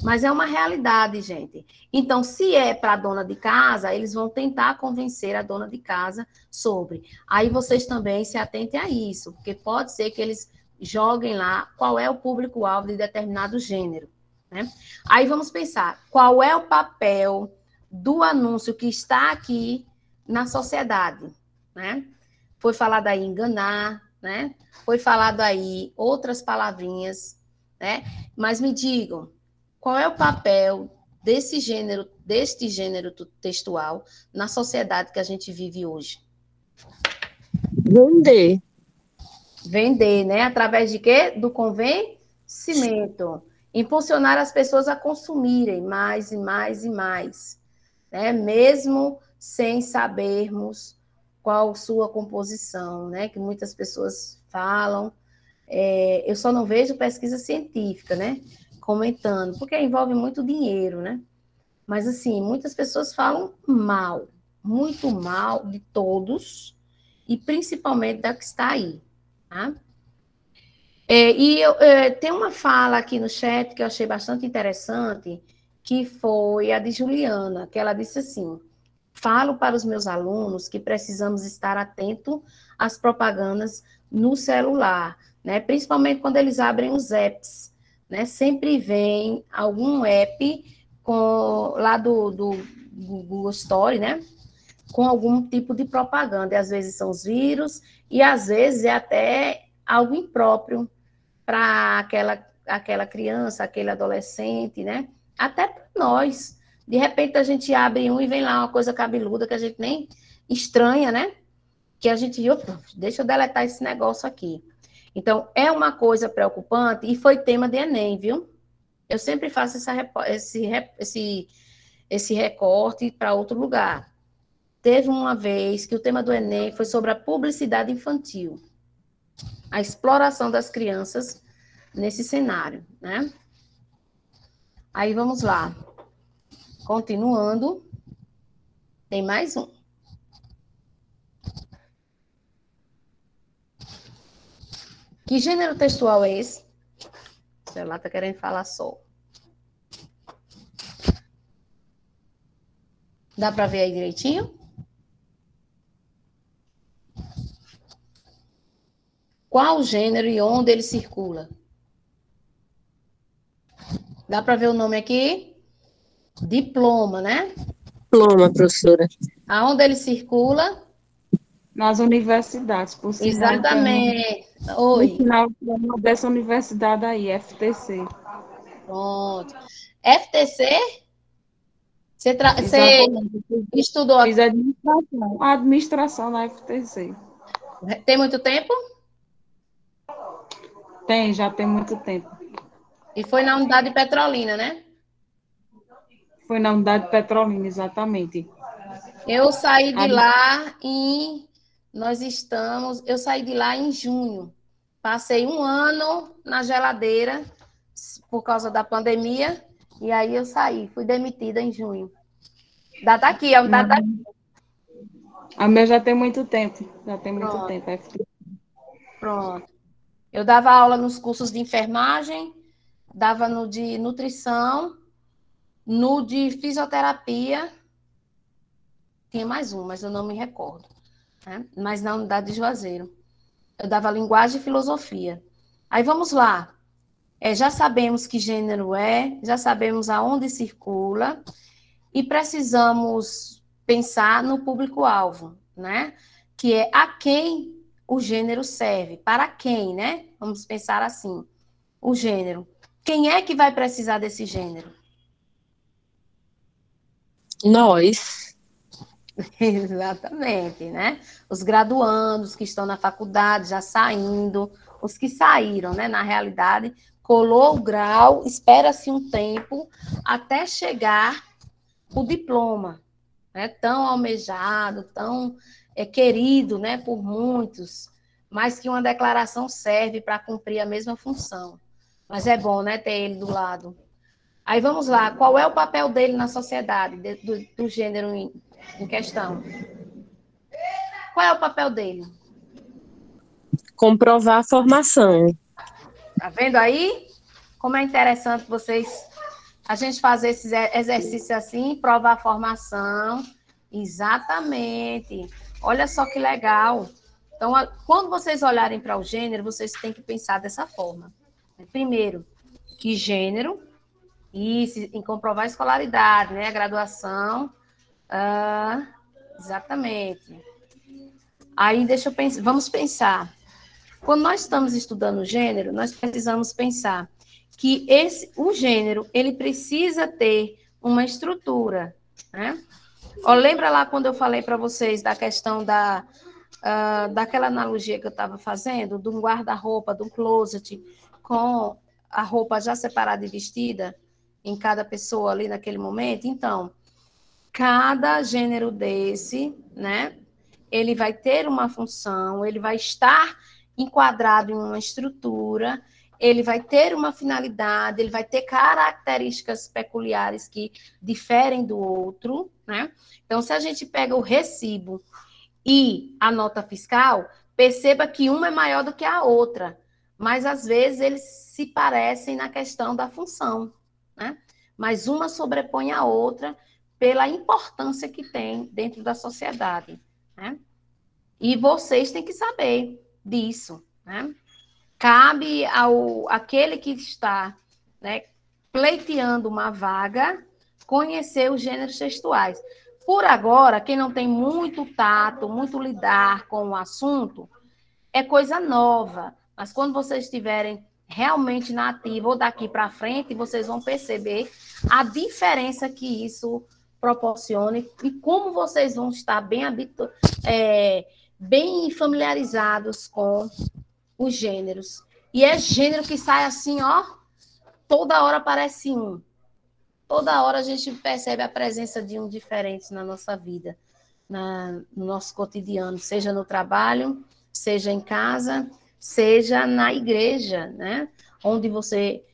Mas é uma realidade, gente. Então, se é para a dona de casa, eles vão tentar convencer a dona de casa sobre. Aí vocês também se atentem a isso, porque pode ser que eles joguem lá qual é o público-alvo de determinado gênero, né? Aí vamos pensar, qual é o papel do anúncio que está aqui na sociedade, né? Foi falado aí enganar, né? Foi falado aí outras palavrinhas, né? Mas me digam, qual é o papel deste gênero textual na sociedade que a gente vive hoje? Vender. Vender, né? Através de quê? Do convencimento. Impulsionar as pessoas a consumirem mais e mais e mais, né? Mesmo sem sabermos qual sua composição, né? Que muitas pessoas falam. Eu só não vejo pesquisa científica, né? Comentando, porque envolve muito dinheiro, né? Mas, assim, muitas pessoas falam mal, muito mal de todos, e principalmente da que está aí, tá? Tem uma fala aqui no chat que eu achei bastante interessante, que foi a de Juliana, que ela disse assim: falo para os meus alunos que precisamos estar atento às propagandas no celular, né? Principalmente quando eles abrem os apps, né? Sempre vem algum app lá do Google Store, né? Com algum tipo de propaganda. E às vezes são os vírus, e às vezes é até algo impróprio para aquela criança, aquele adolescente, né? Até para nós. De repente a gente abre um e vem lá uma coisa cabeluda que a gente nem estranha, né? Que a gente viu, deixa eu deletar esse negócio aqui. Então, é uma coisa preocupante e foi tema de Enem, viu? Eu sempre faço esse recorte para outro lugar. Teve uma vez que o tema do Enem foi sobre a publicidade infantil, a exploração das crianças nesse cenário, né? Aí vamos lá. Continuando, tem mais um. Que gênero textual é esse? O celular está querendo falar só. Dá para ver aí direitinho? Qual o gênero e onde ele circula? Dá para ver o nome aqui? Diploma, né? Diploma, professora. Aonde ele circula? Nas universidades, por sinal. Exatamente. Oi. No final dessa universidade aí, FTC. Pronto. FTC? Você estudou Fiz administração. A administração na FTC. Tem muito tempo? Já tem muito tempo. E foi na unidade Petrolina, né? Foi na unidade Petrolina, exatamente. Eu saí de lá eu saí de lá em junho. Passei um ano na geladeira por causa da pandemia, e aí eu saí, fui demitida em junho. Data aqui, é um data aqui. A minha já tem muito tempo. Já tem muito tempo. Pronto. Eu dava aula nos cursos de enfermagem, dava no de nutrição, no de fisioterapia. Tinha mais um, mas eu não me recordo. Né? Mas na unidade de Juazeiro. Eu dava linguagem e filosofia. Aí vamos lá. Já sabemos que gênero é, já sabemos aonde circula, e precisamos pensar no público-alvo, né? Que é a quem o gênero serve, para quem, né? Vamos pensar assim. o gênero. Quem é que vai precisar desse gênero? Nós. Exatamente, né? Os graduandos que estão na faculdade, já saindo, os que saíram, né? Na realidade, colou o grau, espera-se um tempo até chegar o diploma, né? Tão almejado, tão querido, né? Por muitos, mas que uma declaração serve para cumprir a mesma função. Mas é bom, né? Ter ele do lado. Aí vamos lá, qual é o papel dele na sociedade, do gênero em questão? Qual é o papel dele? Comprovar a formação. Tá vendo aí? Como é interessante a gente fazer esses exercícios assim, provar a formação. Exatamente. Olha só que legal. Então, quando vocês olharem para o gênero, vocês têm que pensar dessa forma. Primeiro, que gênero? Isso, em comprovar a escolaridade, né? A graduação. Exatamente. Aí, deixa eu pensar. Vamos pensar. Quando nós estamos estudando o gênero, nós precisamos pensar que o gênero, ele precisa ter uma estrutura, né? Lembra lá quando eu falei para vocês da questão daquela analogia que eu estava fazendo, de um guarda-roupa, de um closet, com a roupa já separada e vestida em cada pessoa ali naquele momento? Então, cada gênero desse, né, ele vai ter uma função, ele vai estar enquadrado em uma estrutura, ele vai ter uma finalidade, ele vai ter características peculiares que diferem do outro, né? Então, se a gente pega o recibo e a nota fiscal, perceba que uma é maior do que a outra, mas às vezes eles se parecem na questão da função, né? Mas uma sobrepõe a outra pela importância que tem dentro da sociedade, né? E vocês têm que saber disso, né? Cabe àquele que está, né, pleiteando uma vaga conhecer os gêneros textuais. Por agora, quem não tem muito tato, muito lidar com o assunto, é coisa nova. Mas quando vocês estiverem realmente na ativa ou daqui para frente, vocês vão perceber a diferença que isso proporciona e como vocês vão estar bem familiarizados com os gêneros. E é gênero que sai assim, ó, toda hora aparece um. Toda hora a gente percebe a presença de um diferente na nossa vida, no nosso cotidiano, seja no trabalho, seja em casa, seja na igreja, né? Onde você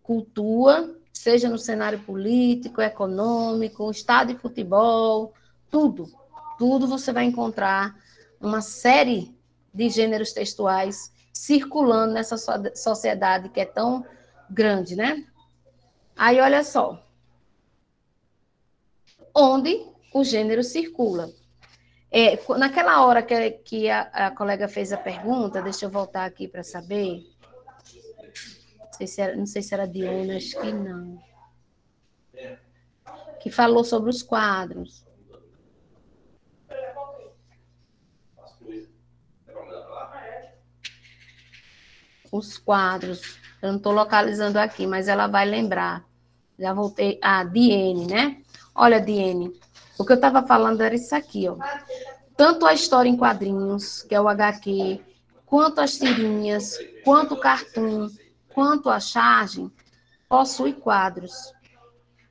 cultua, seja no cenário político, econômico, estádio de futebol, tudo. Tudo você vai encontrar uma série de gêneros textuais circulando nessa sociedade que é tão grande, né? Aí, olha só. Onde o gênero circula. Naquela hora que a colega fez a pergunta, deixa eu voltar aqui para saber. Não sei se era Diana, acho que não. Que falou sobre os quadros. Os quadros. Eu não estou localizando aqui, mas ela vai lembrar. Já voltei. Diene, né? Olha, Diene, o que eu estava falando era isso aqui, ó. Tanto a história em quadrinhos, que é o HQ, quanto as tirinhas, quanto o cartoon, quanto a charge, possui quadros,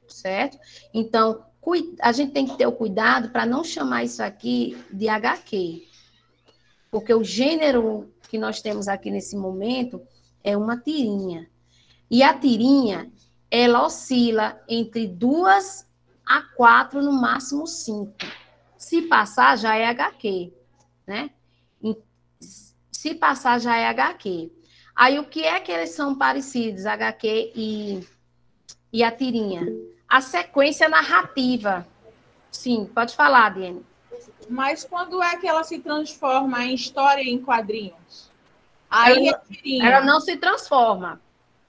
certo? Então, a gente tem que ter o cuidado para não chamar isso aqui de HQ, porque o gênero que nós temos aqui nesse momento é uma tirinha. E a tirinha, ela oscila entre 2 a 4, no máximo 5. Se passar, já é HQ, né? Se passar, já é HQ. Aí, o que é que eles são parecidos, HQ e a tirinha? A sequência narrativa. Sim, pode falar, Diane. Mas quando é que ela se transforma em história em quadrinhos? Aí ela não se transforma.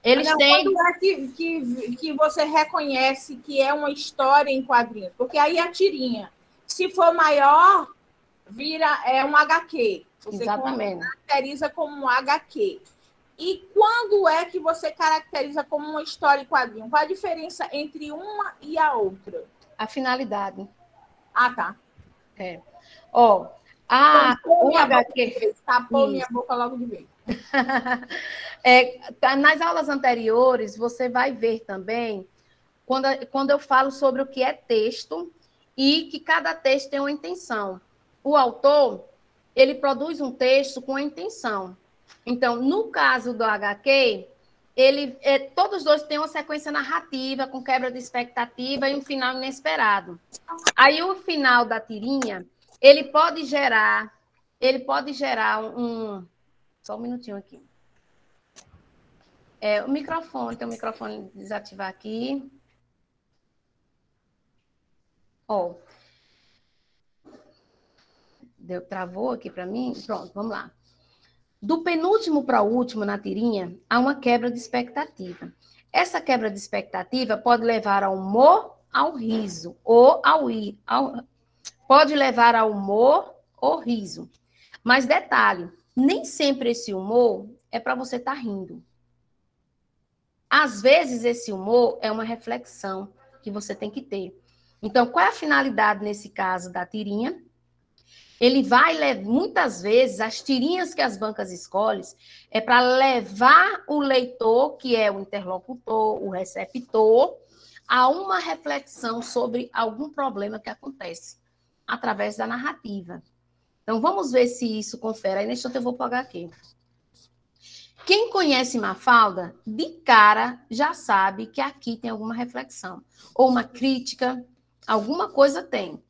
Eles têm... Quando é que você reconhece que é uma história em quadrinhos? Porque aí a tirinha, se for maior, vira um HQ. Você Exatamente. caracteriza como um HQ. E quando é que você caracteriza como uma história em quadrinho? Qual a diferença entre uma e a outra? A finalidade. Ah, tá. Ó, Tapou o minha HQ... Tapou minha boca logo de vez. Nas aulas anteriores, você vai ver também, quando eu falo sobre o que é texto e que cada texto tem uma intenção. O autor, ele produz um texto com a intenção. Então, no caso do HQ, todos os dois têm uma sequência narrativa, com quebra de expectativa e um final inesperado. Aí, o final da tirinha, ele pode gerar um... Só um minutinho aqui. O microfone, tem um microfone desativar aqui. Ó. Travou aqui para mim? Pronto, vamos lá. Do penúltimo para o último na tirinha, há uma quebra de expectativa. Essa quebra de expectativa pode levar ao humor, ao riso, ou pode levar ao humor ou riso. Mas detalhe, nem sempre esse humor é para você estar rindo. Às vezes, esse humor é uma reflexão que você tem que ter. Então, qual é a finalidade, nesse caso, da tirinha? Ele vai, muitas vezes, as tirinhas que as bancas escolhem é para levar o leitor, que é o interlocutor, o receptor, a uma reflexão sobre algum problema que acontece, através da narrativa. Então, vamos ver se isso confere. Aí, nesse instante, eu vou pagar aqui. Quem conhece Mafalda, de cara, já sabe que aqui tem alguma reflexão. Ou uma crítica, alguma coisa tem.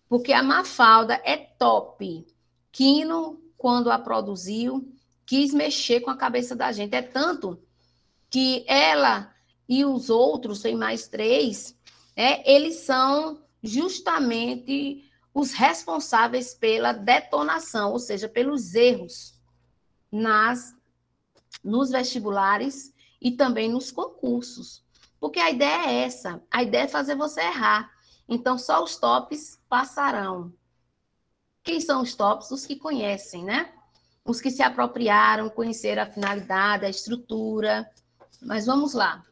Porque a Mafalda é top. Quino, quando a produziu, quis mexer com a cabeça da gente. É tanto que ela e os outros, tem mais 3, eles são justamente os responsáveis pela detonação, ou seja, pelos erros nos vestibulares e também nos concursos. Porque a ideia é essa, a ideia é fazer você errar. Então, só os tops passarão. Quem são os tops? Os que conhecem, né? Os que se apropriaram, conheceram a finalidade, a estrutura. Mas vamos lá.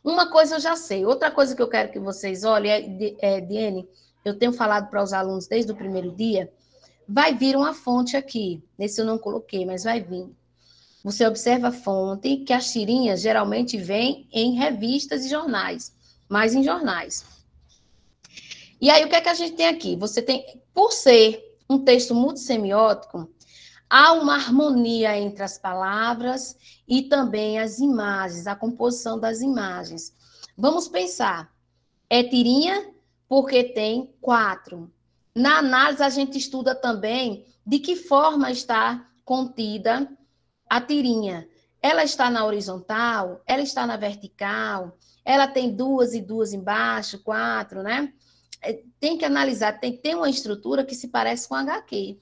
Uma coisa eu já sei. Outra coisa que eu quero que vocês olhem Diene, eu tenho falado para os alunos desde o primeiro dia, vai vir uma fonte aqui. Nesse eu não coloquei, mas vai vir. Você observa a fonte, que as tirinhas geralmente vêm em revistas e jornais, mais em jornais. E aí, o que é que a gente tem aqui? Você tem, por ser um texto multissemiótico, há uma harmonia entre as palavras e também as imagens, a composição das imagens. Vamos pensar. É tirinha porque tem 4. Na análise, a gente estuda também de que forma está contida a tirinha. Ela está na horizontal, ela está na vertical, ela tem 2 e 2 embaixo, 4, né? Tem que analisar, tem que ter uma estrutura que se parece com HQ.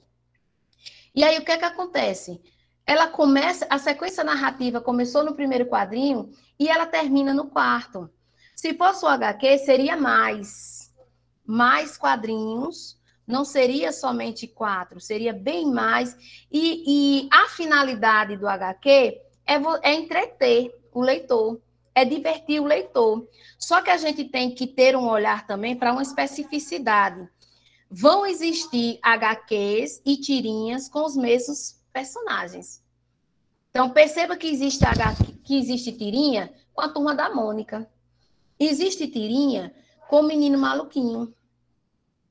E aí, o que é que acontece? Ela começa, a sequência narrativa começou no primeiro quadrinho e ela termina no 4º. Se fosse o HQ, seria mais quadrinhos, não seria somente 4, seria bem mais. E a finalidade do HQ é entreter o leitor, é divertir o leitor. Só que a gente tem que ter um olhar também para uma especificidade. Vão existir HQs e tirinhas com os mesmos personagens. Então, perceba que existe tirinha com a Turma da Mônica. Existe tirinha com o Menino Maluquinho.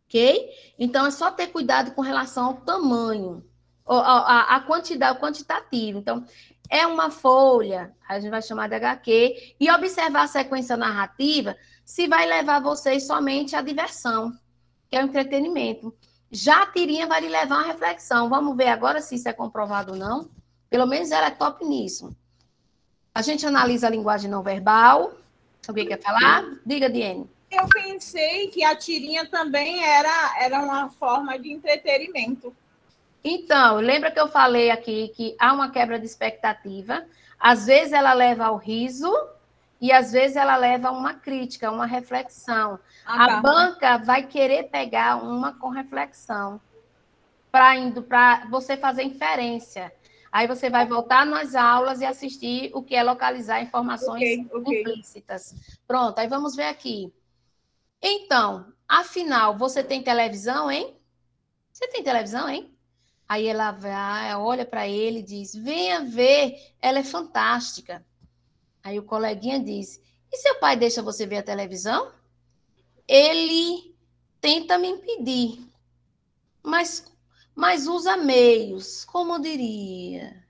Ok? Então, é só ter cuidado com relação ao tamanho, a quantidade, o quantitativo. Então, é uma folha, a gente vai chamar de HQ, e observar a sequência narrativa se vai levar vocês somente à diversão, que é o entretenimento. Já a tirinha vai lhe levar a uma reflexão. Vamos ver agora se isso é comprovado ou não. Pelo menos ela é top nisso. A gente analisa a linguagem não verbal. Alguém quer falar? Diga, Diene. Eu pensei que a tirinha também era uma forma de entretenimento. Então, lembra que eu falei aqui que há uma quebra de expectativa? Às vezes ela leva ao riso e às vezes ela leva a uma crítica, uma reflexão. A banca vai querer pegar uma com reflexão para você fazer inferência. Aí você vai voltar nas aulas e assistir o que é localizar informações implícitas. Pronto, aí vamos ver aqui. Então, afinal, você tem televisão, hein? Você tem televisão, hein? Aí ela vai, olha para ele e diz, venha ver, ela é fantástica. Aí o coleguinha diz, e seu pai deixa você ver a televisão? Ele tenta me impedir, mas usa meios, como eu diria.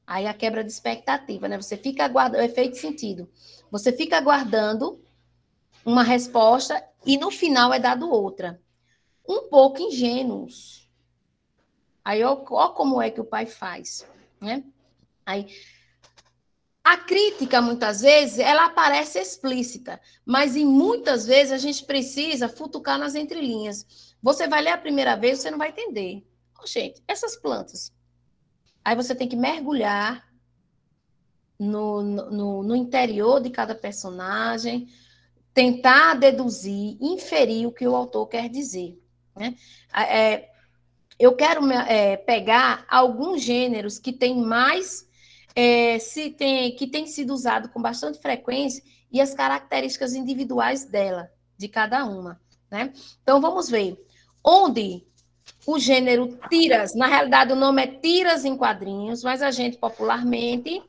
Aí a quebra de expectativa, né? Você fica aguardando, o efeito sentido. Você fica aguardando uma resposta e no final é dado outra. Um pouco ingênuos. Aí, ó como é que o pai faz, né? Aí, a crítica, muitas vezes, ela aparece explícita, mas em muitas vezes a gente precisa futucar nas entrelinhas. Você vai ler a primeira vez, você não vai entender. Oh, gente, essas plantas. Aí você tem que mergulhar no interior de cada personagem, tentar deduzir, inferir o que o autor quer dizer, né? Eu quero pegar alguns gêneros que têm mais, que têm sido usados com bastante frequência e as características individuais dela, de cada uma, né? Então, vamos ver. Onde o gênero tiras, na realidade o nome é tiras em quadrinhos, mas a gente popularmente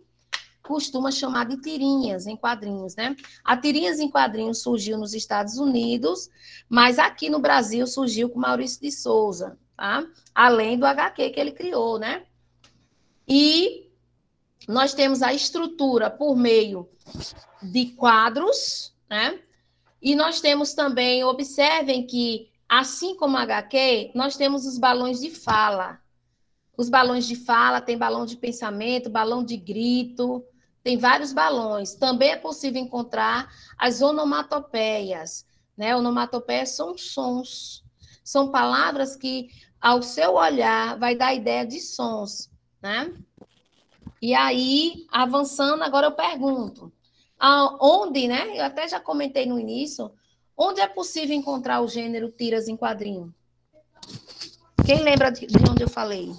costuma chamar de tirinhas em quadrinhos, né? A tirinhas em quadrinhos surgiu nos Estados Unidos, mas aqui no Brasil surgiu com Maurício de Souza, tá? Além do HQ que ele criou, né? E nós temos a estrutura por meio de quadros, né? E nós temos também, observem que, assim como a HQ, nós temos os balões de fala. Os balões de fala, tem balão de pensamento, balão de grito, tem vários balões. Também é possível encontrar as onomatopeias, né? Onomatopeias são sons, são palavras que, ao seu olhar, vai dar ideia de sons, né? E aí, avançando, agora eu pergunto, onde, né? Eu até já comentei no início, onde é possível encontrar o gênero tiras em quadrinho? Quem lembra de onde eu falei?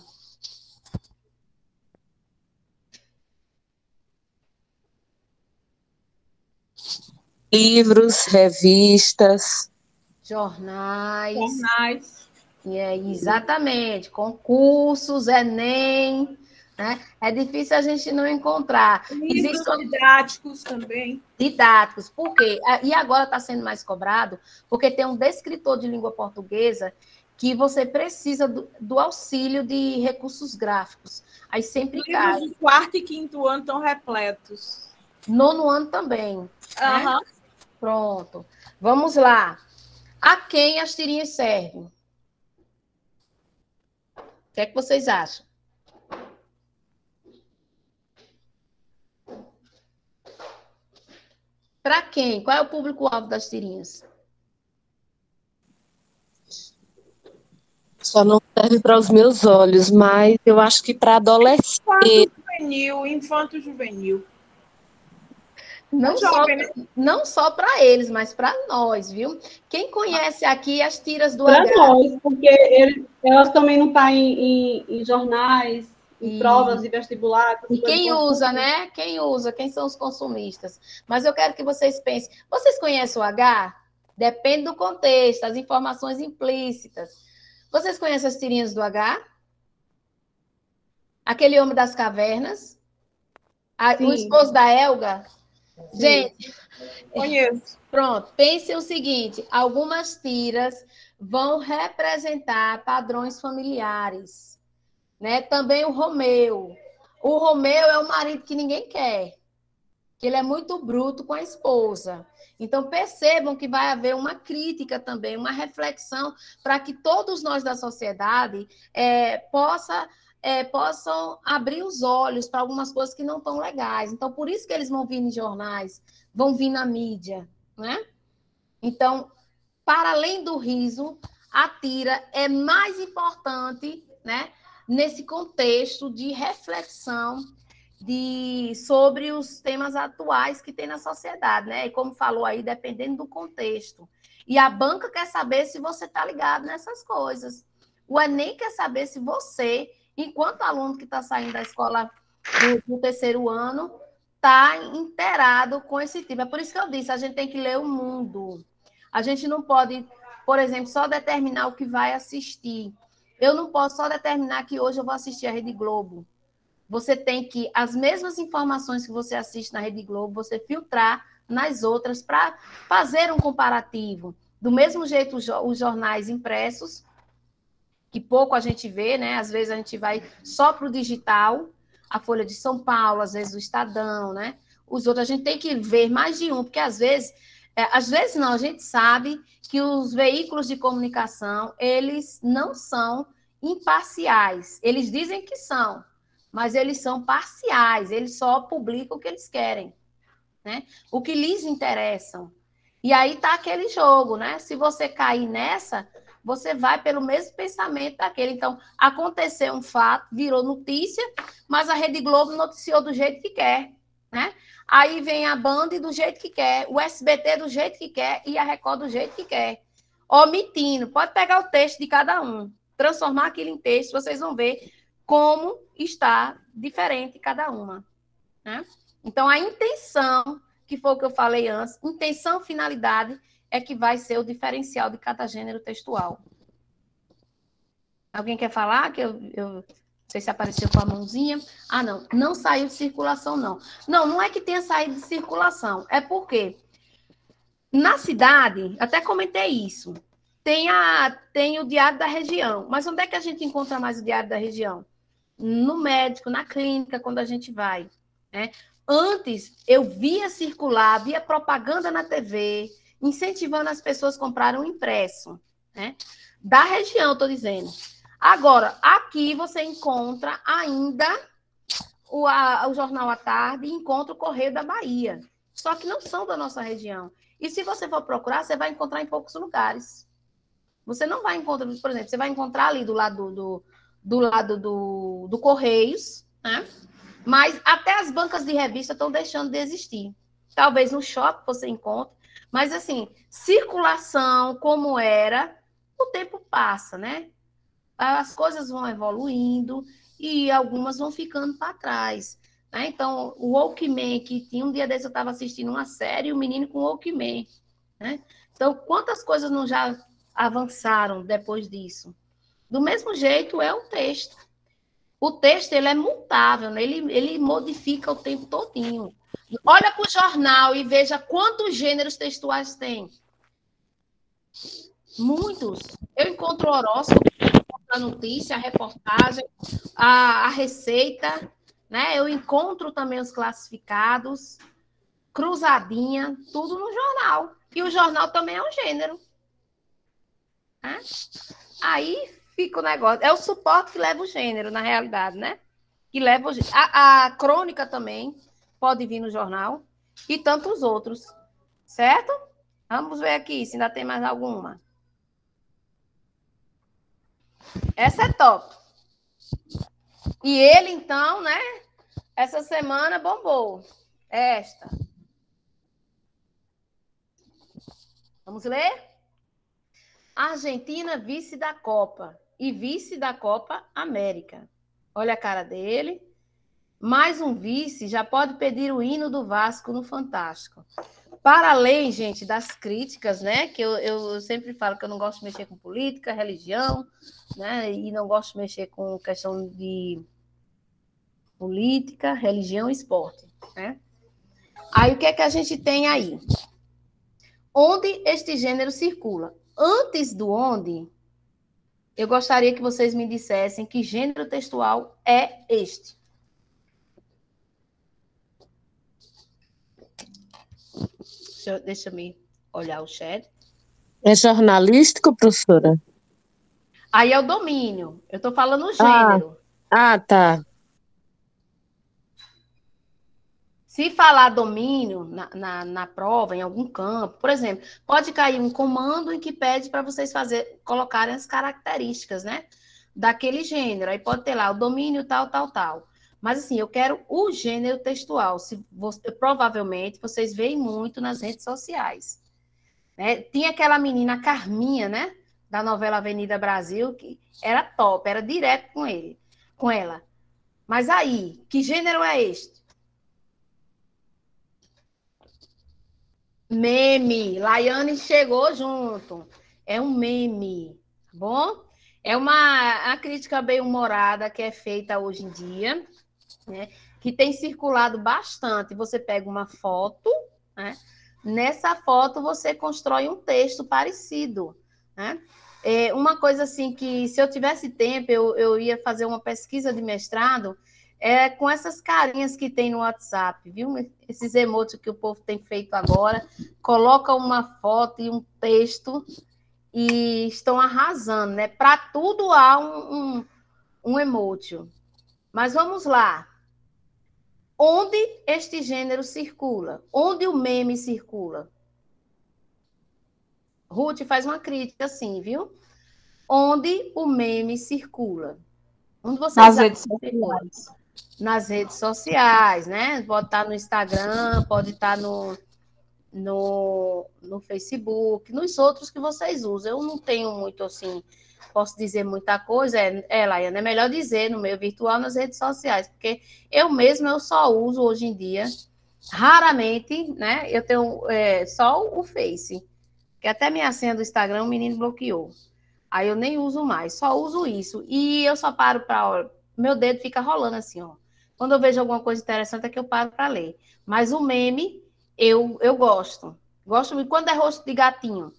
Livros, revistas. Jornais. Exatamente. Concursos, Enem, né? É difícil a gente não encontrar. Livros didáticos também. Didáticos. Por quê? E agora está sendo mais cobrado, porque tem um descritor de língua portuguesa que você precisa do auxílio de recursos gráficos. Aí sempre cai. Livros de quarto e quinto ano estão repletos. Nono ano também. Né? Pronto. Vamos lá. A quem as tirinhas servem? O que é que vocês acham? Para quem? Qual é o público-alvo das tirinhas? Só não serve para os meus olhos, mas eu acho que para adolescente. Infanto-juvenil. Não só para eles, mas para nós, viu? Quem conhece aqui as tiras do Para H? nós, porque elas também não estão em jornais, em provas de vestibular. E quem usa, né? Quem usa? Quem são os consumistas? Mas eu quero que vocês pensem. Vocês conhecem o H? Depende do contexto, as informações implícitas. Vocês conhecem as tirinhas do H? Aquele homem das cavernas? O esposo da Elga? Sim. Gente, conheço. Pronto, pensem o seguinte, algumas tiras vão representar padrões familiares, né? Também o Romeu. O Romeu é o marido que ninguém quer, que ele é muito bruto com a esposa. Então, percebam que vai haver uma crítica também, uma reflexão, para que todos nós da sociedade possam abrir os olhos para algumas coisas que não estão legais. Então, por isso que eles vão vir em jornais, vão vir na mídia, né? Então, para além do riso, a tira é mais importante, né? Nesse contexto de reflexão sobre os temas atuais que tem na sociedade, né? E como falou aí, dependendo do contexto. E a banca quer saber se você está ligado nessas coisas. O Enem quer saber se você enquanto aluno que está saindo da escola do terceiro ano está inteirado com esse tipo. É por isso que eu disse, a gente tem que ler o mundo. A gente não pode, por exemplo, só determinar o que vai assistir. Eu não posso só determinar que hoje eu vou assistir a Rede Globo. Você tem que, as mesmas informações que você assiste na Rede Globo, você filtrar nas outras para fazer um comparativo. Do mesmo jeito, os jornais impressos, que pouco a gente vê, né? Às vezes a gente vai só para o digital, a Folha de São Paulo, às vezes o Estadão, né? Os outros a gente tem que ver mais de um, porque às vezes não, a gente sabe que os veículos de comunicação, eles não são imparciais. Eles dizem que são, mas eles são parciais, eles só publicam o que eles querem, né? O que lhes interessam. E aí está aquele jogo, né? Se você cair nessa, você vai pelo mesmo pensamento daquele. Então, aconteceu um fato, virou notícia, mas a Rede Globo noticiou do jeito que quer, né? Aí vem a Band do jeito que quer, o SBT do jeito que quer e a Record do jeito que quer. Omitindo, pode pegar o texto de cada um, transformar aquilo em texto, vocês vão ver como está diferente cada uma, né? Então, a intenção, que foi o que eu falei antes, intenção, finalidade, é que vai ser o diferencial de cada gênero textual. Alguém quer falar? Que eu não sei se apareceu com a mãozinha. Ah, não saiu de circulação, não. Não é que tenha saído de circulação, é porque na cidade, até comentei isso, tem o Diário da Região, mas onde é que a gente encontra mais o Diário da Região? No médico, na clínica, quando a gente vai, né? Antes, eu via circular, via propaganda na TV, incentivando as pessoas a comprarem um impresso, né? Da região, estou dizendo. Agora, aqui você encontra ainda o Jornal à Tarde e encontra o Correio da Bahia, só que não são da nossa região. E se você for procurar, você vai encontrar em poucos lugares. Você não vai encontrar, por exemplo, você vai encontrar ali do lado do Correios, né? Mas até as bancas de revista estão deixando de existir. Talvez no shopping você encontre, mas assim, circulação como era, o tempo passa, né? As coisas vão evoluindo e algumas vão ficando para trás, né? Então, o Walkman, que tinha um dia desse eu estava assistindo uma série, o menino com o Walkman, né? Então, quantas coisas não já avançaram depois disso? Do mesmo jeito é o texto. O texto, ele é mutável, né? Ele modifica o tempo todinho. Olha para o jornal e veja quantos gêneros textuais tem. Muitos. Eu encontro o horóscopo, a notícia, a reportagem, a receita, né? Eu encontro também os classificados, cruzadinha, tudo no jornal. E o jornal também é um gênero, né? Aí fica o negócio. É o suporte que leva o gênero, na realidade, né? Que leva a crônica também pode vir no jornal e tantos outros, certo? Vamos ver aqui se ainda tem mais alguma. Essa é top. E ele, então, né? Essa semana bombou. Esta. Vamos ler? Argentina, vice da Copa. E vice da Copa América. Olha a cara dele. Mais um vice, já pode pedir o hino do Vasco no Fantástico. Para além, gente, das críticas, né? Que eu sempre falo que eu não gosto de mexer com política, religião, né? E não gosto de mexer com questão de política, religião e esporte, né? Aí, o que é que a gente tem aí? Onde este gênero circula? Antes do onde, eu gostaria que vocês me dissessem que gênero textual é este. Deixa eu olhar o chat. É jornalístico, professora? Aí é o domínio. Eu estou falando o gênero. Tá. Se falar domínio na prova, em algum campo, por exemplo, pode cair um comando em que pede para vocês colocarem as características, né? Daquele gênero. Aí pode ter lá o domínio tal, tal, tal. Mas, assim, eu quero o gênero textual. Provavelmente, vocês veem muito nas redes sociais, né? Tinha aquela menina Carminha, né? Da novela Avenida Brasil, que era top, era direto com ele. com ela. Mas aí, que gênero é este? Meme. Laiane chegou junto. É um meme, tá bom? É uma crítica bem-humorada que é feita hoje em dia, né? Que tem circulado bastante. Você pega uma foto, né? Nessa foto você constrói um texto parecido, né? Uma coisa assim que, se eu tivesse tempo, eu ia fazer uma pesquisa de mestrado com essas carinhas que tem no WhatsApp, viu? Esses emojis que o povo tem feito agora, coloca uma foto e um texto e estão arrasando, né? Para tudo há um emoji. Mas vamos lá. Onde este gênero circula? Onde o meme circula? Ruth faz uma crítica assim, viu? Onde o meme circula? Onde vocês Nas redes sociais. Nas redes sociais, né? Pode estar no Instagram, pode estar no Facebook, nos outros que vocês usam. Eu não tenho muito assim, posso dizer muita coisa, Laiane, é melhor dizer no meio virtual, nas redes sociais, porque eu só uso hoje em dia, raramente, né? Eu tenho só o Face, que até minha senha do Instagram o menino bloqueou. Aí eu nem uso mais, só uso isso. E eu só paro para... Meu dedo fica rolando assim, ó. Quando eu vejo alguma coisa interessante é que eu paro para ler. Mas o meme, eu gosto. Gosto muito. Quando é rosto de gatinho,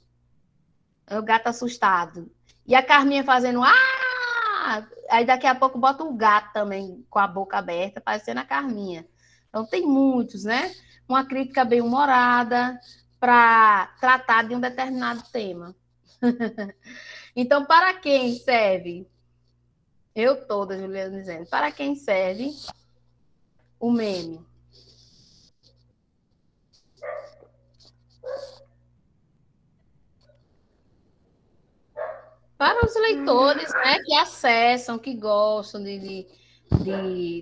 é o gato assustado. E a Carminha fazendo... Ah! Aí daqui a pouco bota o gato também com a boca aberta, parecendo a Carminha. Então tem muitos, né? Uma crítica bem humorada para tratar de um determinado tema. Então, para quem serve? Eu toda, Juliana dizendo. Para quem serve o meme? Para os leitores, né, que acessam, que gostam de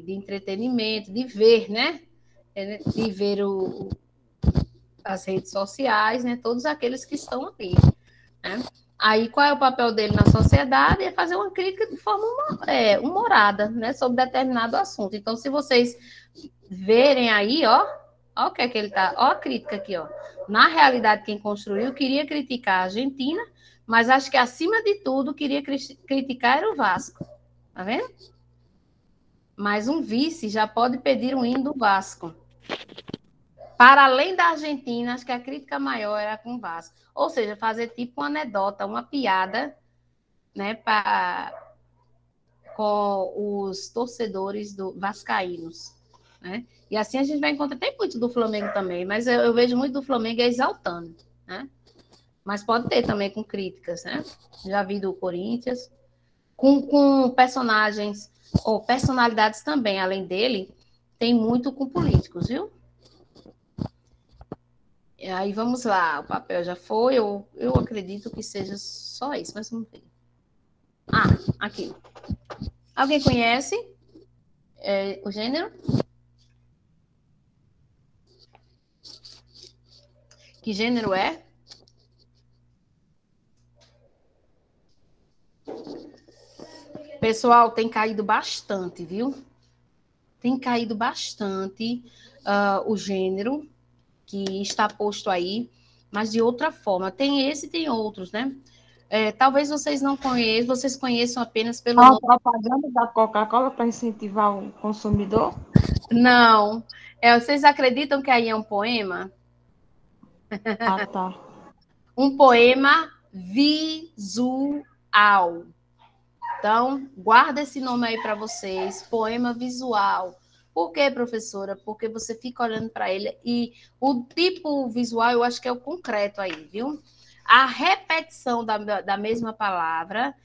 entretenimento, de ver, né? De ver as redes sociais, né? Todos aqueles que estão ali, né? Aí, qual é o papel dele na sociedade? É fazer uma crítica de forma humorada, né, sobre determinado assunto. Então, se vocês verem aí, ó o que é que ele tá, ó a crítica aqui, ó. Na realidade, quem construiu queria criticar a Argentina, mas acho que, acima de tudo, queria criticar era o Vasco. Tá vendo? Mas um vice já pode pedir um hino do Vasco. Para além da Argentina, acho que a crítica maior era com o Vasco. Ou seja, fazer tipo uma anedota, uma piada, né, com os torcedores vascaínos, né? E assim a gente vai encontrar, tem muito do Flamengo também, mas eu vejo muito do Flamengo exaltando, né? Mas pode ter também com críticas, né? Já vi do Corinthians, com personagens, ou personalidades também, além dele, tem muito com políticos, viu? E aí, vamos lá, o papel já foi, eu acredito que seja só isso, mas vamos ver. Aqui. Alguém conhece o gênero? Que gênero é? Pessoal, tem caído bastante, viu? Tem caído bastante o gênero que está posto aí, mas de outra forma. Tem esse e tem outros, né? Talvez vocês não conheçam, vocês conheçam apenas pelo nome. Propaganda da Coca-Cola para incentivar o consumidor? Não. Vocês acreditam que aí é um poema? Ah, tá. Um poema visual. Então, guarda esse nome aí para vocês, poema visual. Por quê, professora? Porque você fica olhando para ele e o tipo visual, eu acho que é o concreto aí, viu? A repetição da mesma palavra,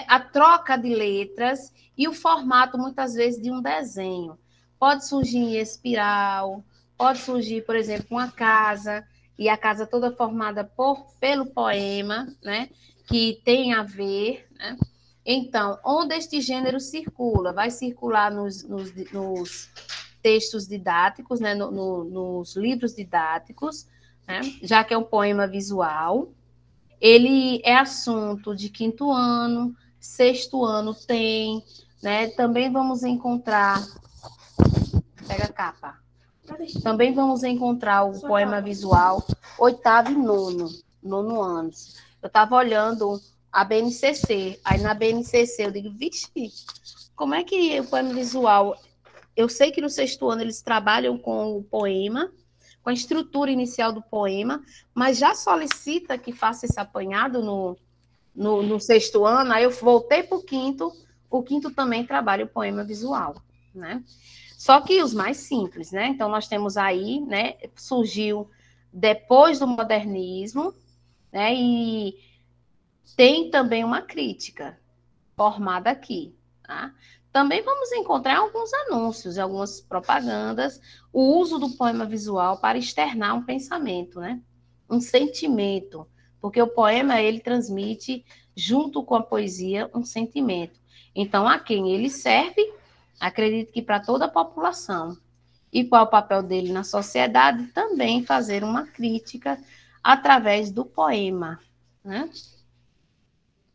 a troca de letras e o formato, muitas vezes, de um desenho. Pode surgir em espiral, pode surgir, por exemplo, uma casa, e a casa toda formada pelo poema, né? Que tem a ver, né? Então, onde este gênero circula? Vai circular nos textos didáticos, né? Nos livros didáticos, né? Já que é um poema visual. Ele é assunto de 5º ano, 6º ano tem, né? Também vamos encontrar... Pega a capa. Também vamos encontrar o poema visual 8º e 9º anos. Eu estava olhando a BNCC, aí na BNCC eu digo, vixe, como é que o poema visual... Eu sei que no 6º ano eles trabalham com o poema, com a estrutura inicial do poema, mas já solicita que faça esse apanhado no 6º ano, aí eu voltei para o 5º, o 5º também trabalha o poema visual, né? Só que os mais simples, né? Então, nós temos aí, né? Surgiu depois do modernismo, né? E tem também uma crítica formada aqui, tá? Também vamos encontrar alguns anúncios, algumas propagandas, o uso do poema visual para externar um pensamento, né? Um sentimento, porque o poema, ele transmite, junto com a poesia, um sentimento. Então, a quem ele serve, acredito que para toda a população. E qual é o papel dele na sociedade? Também fazer uma crítica através do poema, né?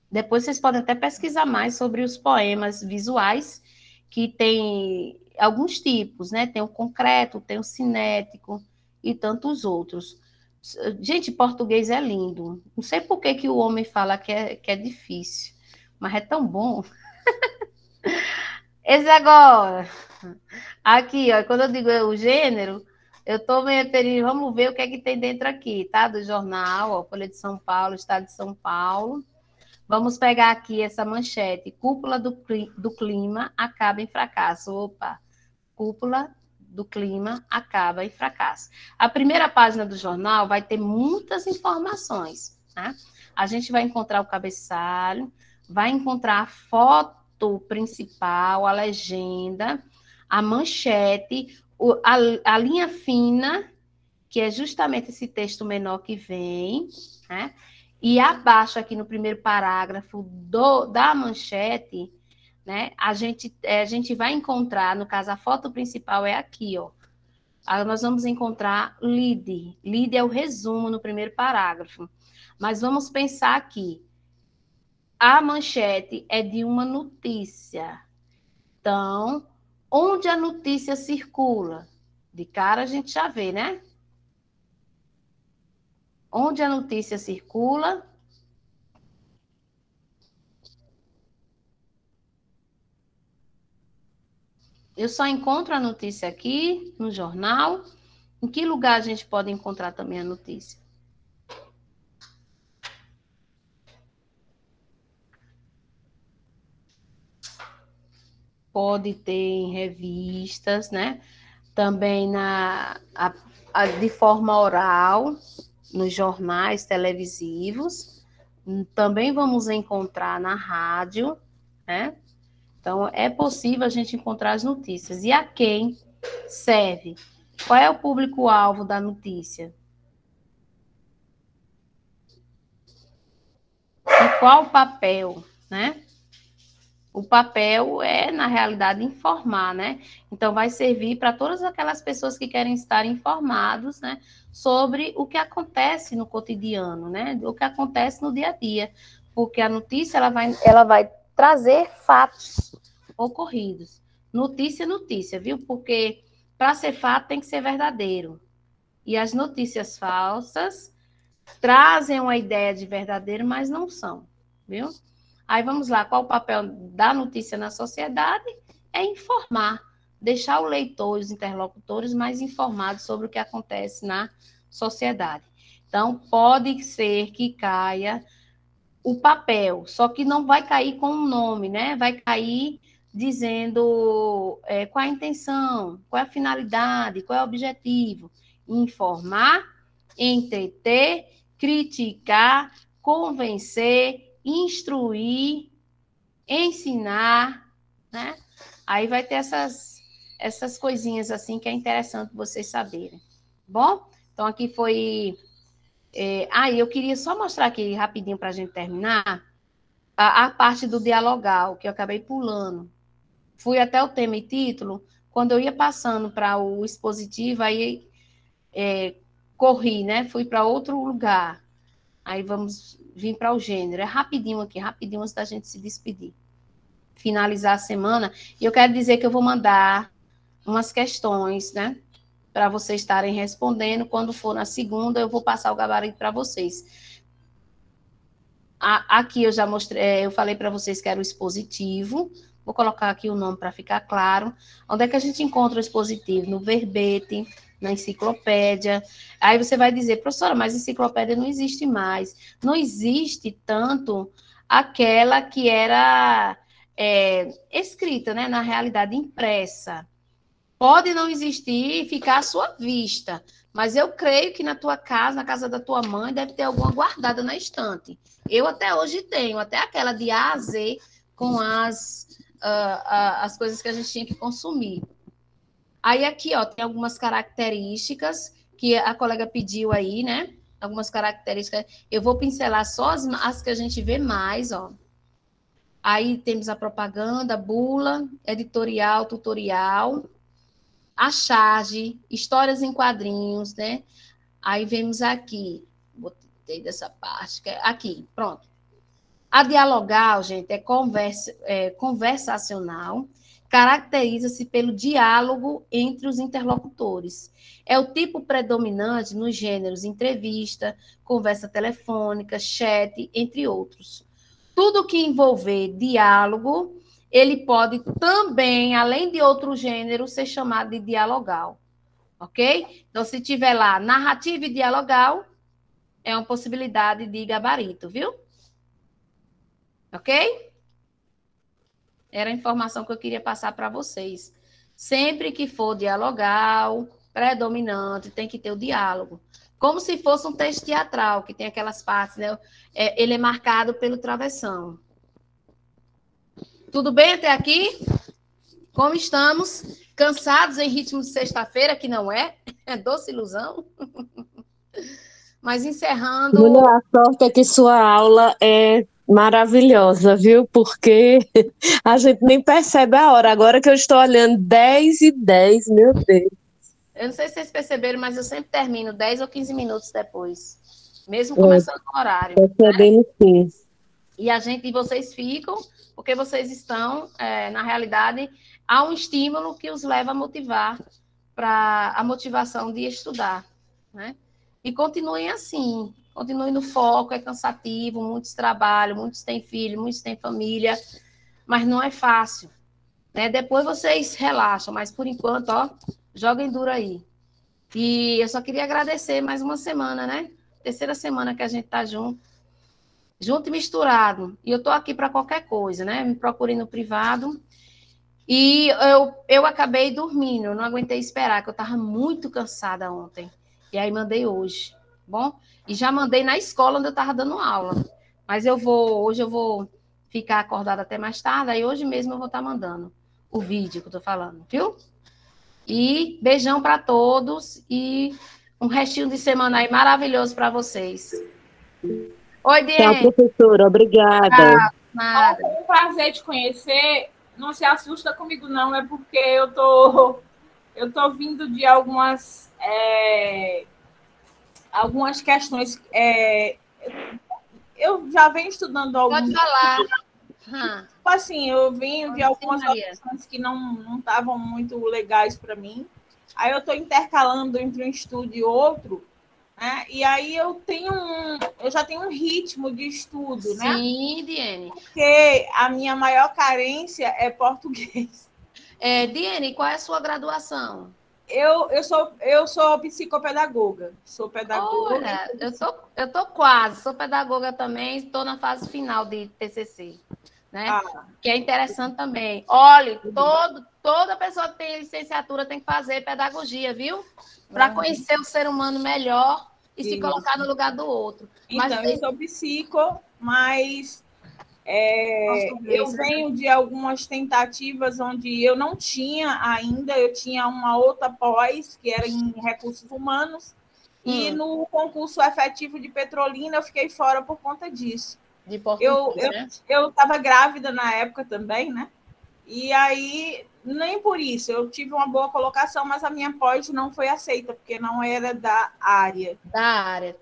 Depois vocês podem até pesquisar mais sobre os poemas visuais, que tem alguns tipos, né? Tem o concreto, tem o cinético e tantos outros. Gente, português é lindo. Não sei por que o homem fala que é difícil, mas é tão bom. Esse agora. Aqui, ó, quando eu digo o gênero, eu estou me referindo, vamos ver o que é que tem dentro aqui, tá? Do jornal, ó, Folha de São Paulo, Estado de São Paulo. Vamos pegar aqui essa manchete. Cúpula do clima acaba em fracasso. Opa, cúpula do clima acaba em fracasso. A primeira página do jornal vai ter muitas informações, né? A gente vai encontrar o cabeçalho, vai encontrar a foto principal, a legenda, a manchete, a linha fina, que é justamente esse texto menor que vem, né? E abaixo, aqui no primeiro parágrafo da manchete, né, a gente vai encontrar, no caso, a foto principal é aqui, ó. Nós vamos encontrar lead. Lead é o resumo no primeiro parágrafo. Mas vamos pensar aqui. A manchete é de uma notícia. Então, onde a notícia circula? De cara a gente já vê, né? Onde a notícia circula? Eu só encontro a notícia aqui no jornal. Em que lugar a gente pode encontrar também a notícia? Pode ter em revistas, né? Também de forma oral, nos jornais televisivos. Também vamos encontrar na rádio, né? Então, é possível a gente encontrar as notícias. E a quem serve? Qual é o público-alvo da notícia? E qual o papel, né? O papel é, na realidade, informar, né? Então, vai servir para todas aquelas pessoas que querem estar informados, né? Sobre o que acontece no cotidiano, né? O que acontece no dia a dia. Porque a notícia, ela vai trazer fatos ocorridos. Notícia, notícia, viu? Porque para ser fato tem que ser verdadeiro. E as notícias falsas trazem uma ideia de verdadeiro, mas não são, viu? Aí vamos lá, qual o papel da notícia na sociedade? É informar, deixar o leitor e os interlocutores mais informados sobre o que acontece na sociedade. Então, pode ser que caia o papel, só que não vai cair com um nome, né? Vai cair dizendo qual é a intenção, qual é a finalidade, qual é o objetivo. Informar, entreter, criticar, convencer, instruir, ensinar, né? Aí vai ter essas coisinhas assim que é interessante vocês saberem. Bom, então aqui foi... eu queria só mostrar aqui rapidinho para a gente terminar a parte do dialogal, que eu acabei pulando. Fui até o tema e título, quando eu ia passando para o expositivo, aí corri, né? Fui para outro lugar. Aí vamos vir para o gênero. É rapidinho aqui, rapidinho antes da gente se despedir. finalizar a semana, e eu quero dizer que eu vou mandar umas questões, né, para vocês estarem respondendo. Quando for na segunda, eu vou passar o gabarito para vocês. Aqui eu já mostrei, eu falei para vocês que era o expositivo. Vou colocar aqui o nome para ficar claro. Onde é que a gente encontra o expositivo? No verbete, na enciclopédia. Aí você vai dizer, professora, mas enciclopédia não existe mais. Não existe tanto aquela que era escrita, né? Na realidade, impressa. Pode não existir e ficar à sua vista, mas eu creio que na tua casa, na casa da tua mãe, deve ter alguma guardada na estante. Eu até hoje tenho, até aquela de A a Z, com as coisas que a gente tinha que consumir. Aí aqui, ó, tem algumas características que a colega pediu aí, né? Algumas características. Eu vou pincelar só as que a gente vê mais, ó. Aí temos a propaganda, bula, editorial, tutorial, a charge, histórias em quadrinhos, né? Aí vemos aqui, botei dessa parte, aqui, pronto. A dialogal, gente, é conversacional, caracteriza-se pelo diálogo entre os interlocutores. É o tipo predominante nos gêneros entrevista, conversa telefônica, chat, entre outros. Tudo que envolver diálogo, ele pode também, além de outro gênero, ser chamado de dialogal, ok? Então, se tiver lá narrativa e dialogal, é uma possibilidade de gabarito, viu? Ok? Era a informação que eu queria passar para vocês. Sempre que for dialogal, predominante, tem que ter o diálogo. Como se fosse um texto teatral, que tem aquelas partes, né? Ele é marcado pelo travessão. Tudo bem até aqui? Como estamos? Cansados em ritmo de sexta-feira, que não é? É doce ilusão. Mas encerrando... Mulher, a sorte é que sua aula é maravilhosa, viu? Porque a gente nem percebe a hora. Agora que eu estou olhando 10h10, meu Deus. Eu não sei se vocês perceberam, mas eu sempre termino 10 ou 15 minutos depois. Mesmo começando no horário. Percebemos, né? Sim. E vocês ficam, porque vocês estão, na realidade, há um estímulo que os leva a motivar para a motivação de estudar, né? E continuem assim, continuem no foco, é cansativo, muitos trabalham, muitos têm filho, muitos têm família, mas não é fácil, né? Depois vocês relaxam, mas por enquanto, ó, joguem duro aí. E eu só queria agradecer mais uma semana, né? Terceira semana que a gente tá junto e misturado. E eu tô aqui para qualquer coisa, né? Me procurem no privado. E eu acabei dormindo, não aguentei esperar, que eu tava muito cansada ontem. E aí mandei hoje, bom? E já mandei na escola onde eu estava dando aula. Mas hoje eu vou ficar acordada até mais tarde, aí hoje mesmo eu vou estar mandando o vídeo que eu estou falando, viu? E beijão para todos e um restinho de semana aí maravilhoso para vocês. Oi, Diane. Tchau, professora. Obrigada. Nada. Foi um prazer te conhecer. Não se assusta comigo, não. É porque eu tô vindo de algumas questões. Eu já venho estudando alguns. Pode falar. Tipo assim, eu venho de algumas questões que não estavam muito legais para mim. Aí eu estou intercalando entre um estudo e outro, né? E aí eu já tenho um ritmo de estudo, né? Sim, Diane. Porque a minha maior carência é português. Diane, qual é a sua graduação? Eu sou psicopedagoga. Sou pedagoga. Olha, eu tô quase, sou pedagoga também, estou na fase final de TCC, né? Que é interessante também. Olha, toda pessoa que tem licenciatura tem que fazer pedagogia, viu? Para conhecer o ser humano melhor e se colocar no lugar do outro. Então, eu sou psico, mas eu venho de algumas tentativas onde eu não tinha ainda, eu tinha uma outra pós, que era em recursos humanos, e no concurso efetivo de Petrolina eu fiquei fora por conta disso. De português, né? Eu estava grávida na época também, né? E aí, nem por isso, eu tive uma boa colocação, mas a minha pós não foi aceita, porque não era da área. Da área,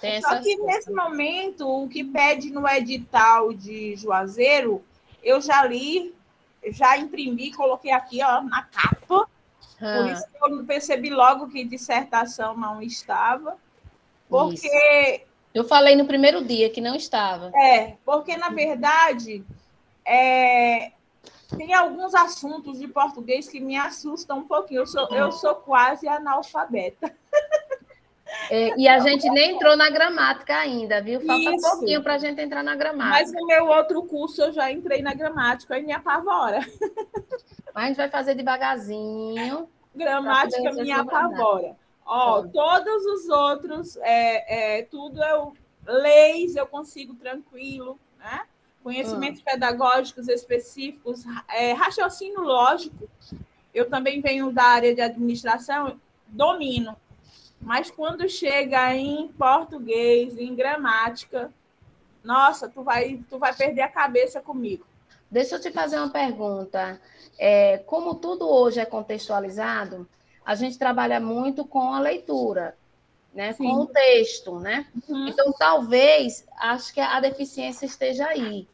tem Só que nesse momento, o que pede no edital de Juazeiro eu já li, já imprimi, coloquei aqui, ó, na capa. Por isso que eu percebi logo que dissertação não estava. Porque... Isso. Eu falei no primeiro dia que não estava. Porque, na verdade, tem alguns assuntos de português que me assustam um pouquinho. Eu sou quase analfabeta. E a gente nem entrou na gramática ainda, viu? Falta Isso. pouquinho para a gente entrar na gramática. Mas no meu outro curso eu já entrei na gramática e me apavora. Mas a gente vai fazer devagarzinho. Gramática me apavora. Ó, todos os outros, tudo leis eu consigo tranquilo, né? Conhecimentos pedagógicos específicos, raciocínio lógico. Eu também venho da área de administração, domino. Mas quando chega em português, em gramática, nossa, tu vai perder a cabeça comigo. Deixa eu te fazer uma pergunta. Como tudo hoje é contextualizado, a gente trabalha muito com a leitura, né? Com o texto, né? Então, talvez, acho que a deficiência esteja aí.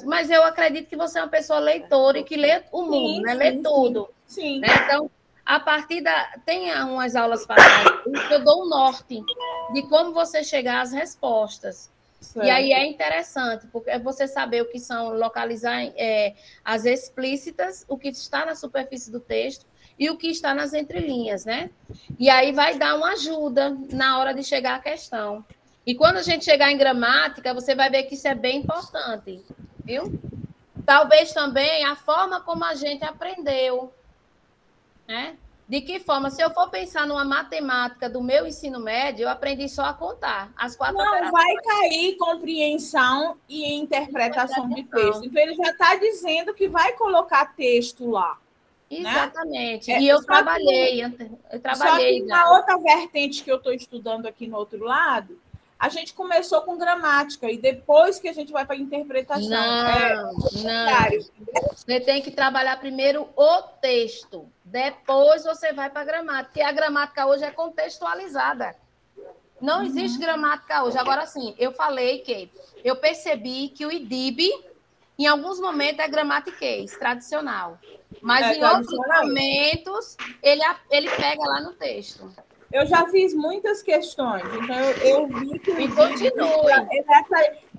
Mas eu acredito que você é uma pessoa leitora e que lê o mundo, né? Lê tudo. Sim. Né? Então, a partir tem umas aulas passadas que eu dou um norte de como você chegar às respostas. Certo. E aí é interessante, porque é você saber o que são, localizar as explícitas, o que está na superfície do texto e o que está nas entrelinhas, né? E aí vai dar uma ajuda na hora de chegar à questão. E quando a gente chegar em gramática, você vai ver que isso é bem importante, viu? Talvez também a forma como a gente aprendeu, né? De que forma? Se eu for pensar numa matemática do meu ensino médio, eu aprendi só a contar as 4 operações. Não, vai cair compreensão e interpretação de texto. Então, ele já está dizendo que vai colocar texto lá. Exatamente. Né? E eu trabalhei. Só que uma outra vertente que eu estou estudando aqui no outro lado, a gente começou com gramática e depois que a gente vai para a interpretação. Não. Você tem que trabalhar primeiro o texto, depois você vai para a gramática, porque a gramática hoje é contextualizada. Não existe gramática hoje. Agora, sim, eu falei que eu percebi que o IDIB, em alguns momentos, é gramatiquês, tradicional. Mas em outros momentos, ele pega lá no texto. Eu já fiz muitas questões, então eu vi que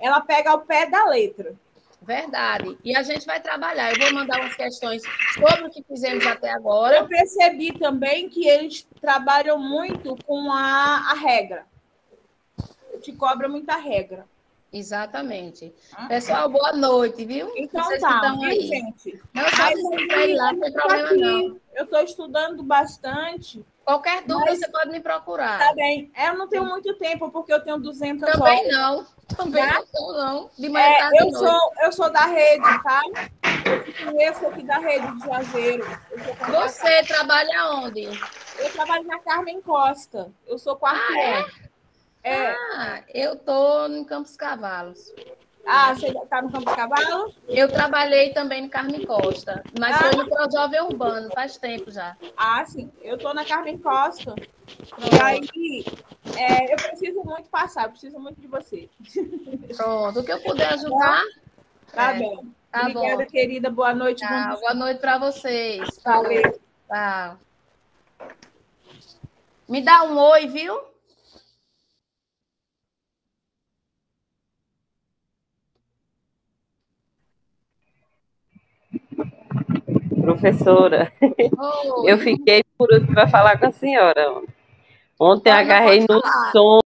ela pega ao pé da letra. Verdade. E a gente vai trabalhar. Eu vou mandar umas questões sobre o que fizemos até agora. Eu percebi também que eles trabalham muito com a regra. Te cobra muita regra. Exatamente. Pessoal, boa noite, viu? Então vocês tá, estão aí. Gente. Não, só dizer lá, não tem problema não. Eu estou estudando bastante. Qualquer dúvida você pode me procurar. Tá bem. Eu não tenho muito tempo, porque eu tenho 200 horas. Também não. Não. De manhã, tarde, eu sou da rede, tá? Eu conheço aqui da rede de Juazeiro. Você trabalha onde? Eu trabalho na Carmen Costa. Eu sou quarto ano. Eu estou em Campos Cavalos. Você está no Campos Cavalos? Eu trabalhei também no Carmen Costa, mas foi no Projovem Urbano, faz tempo já. Sim. Eu estou na Carmen Costa. E aí, eu preciso muito passar, eu preciso muito de você. Pronto, o que eu puder ajudar. Tá bem. Tá Obrigada, bom. querida. Boa noite. Boa noite para vocês. Valeu. Tchau. Me dá um oi, viu? Professora, eu fiquei por último para falar com a senhora. Ontem agarrei no sono.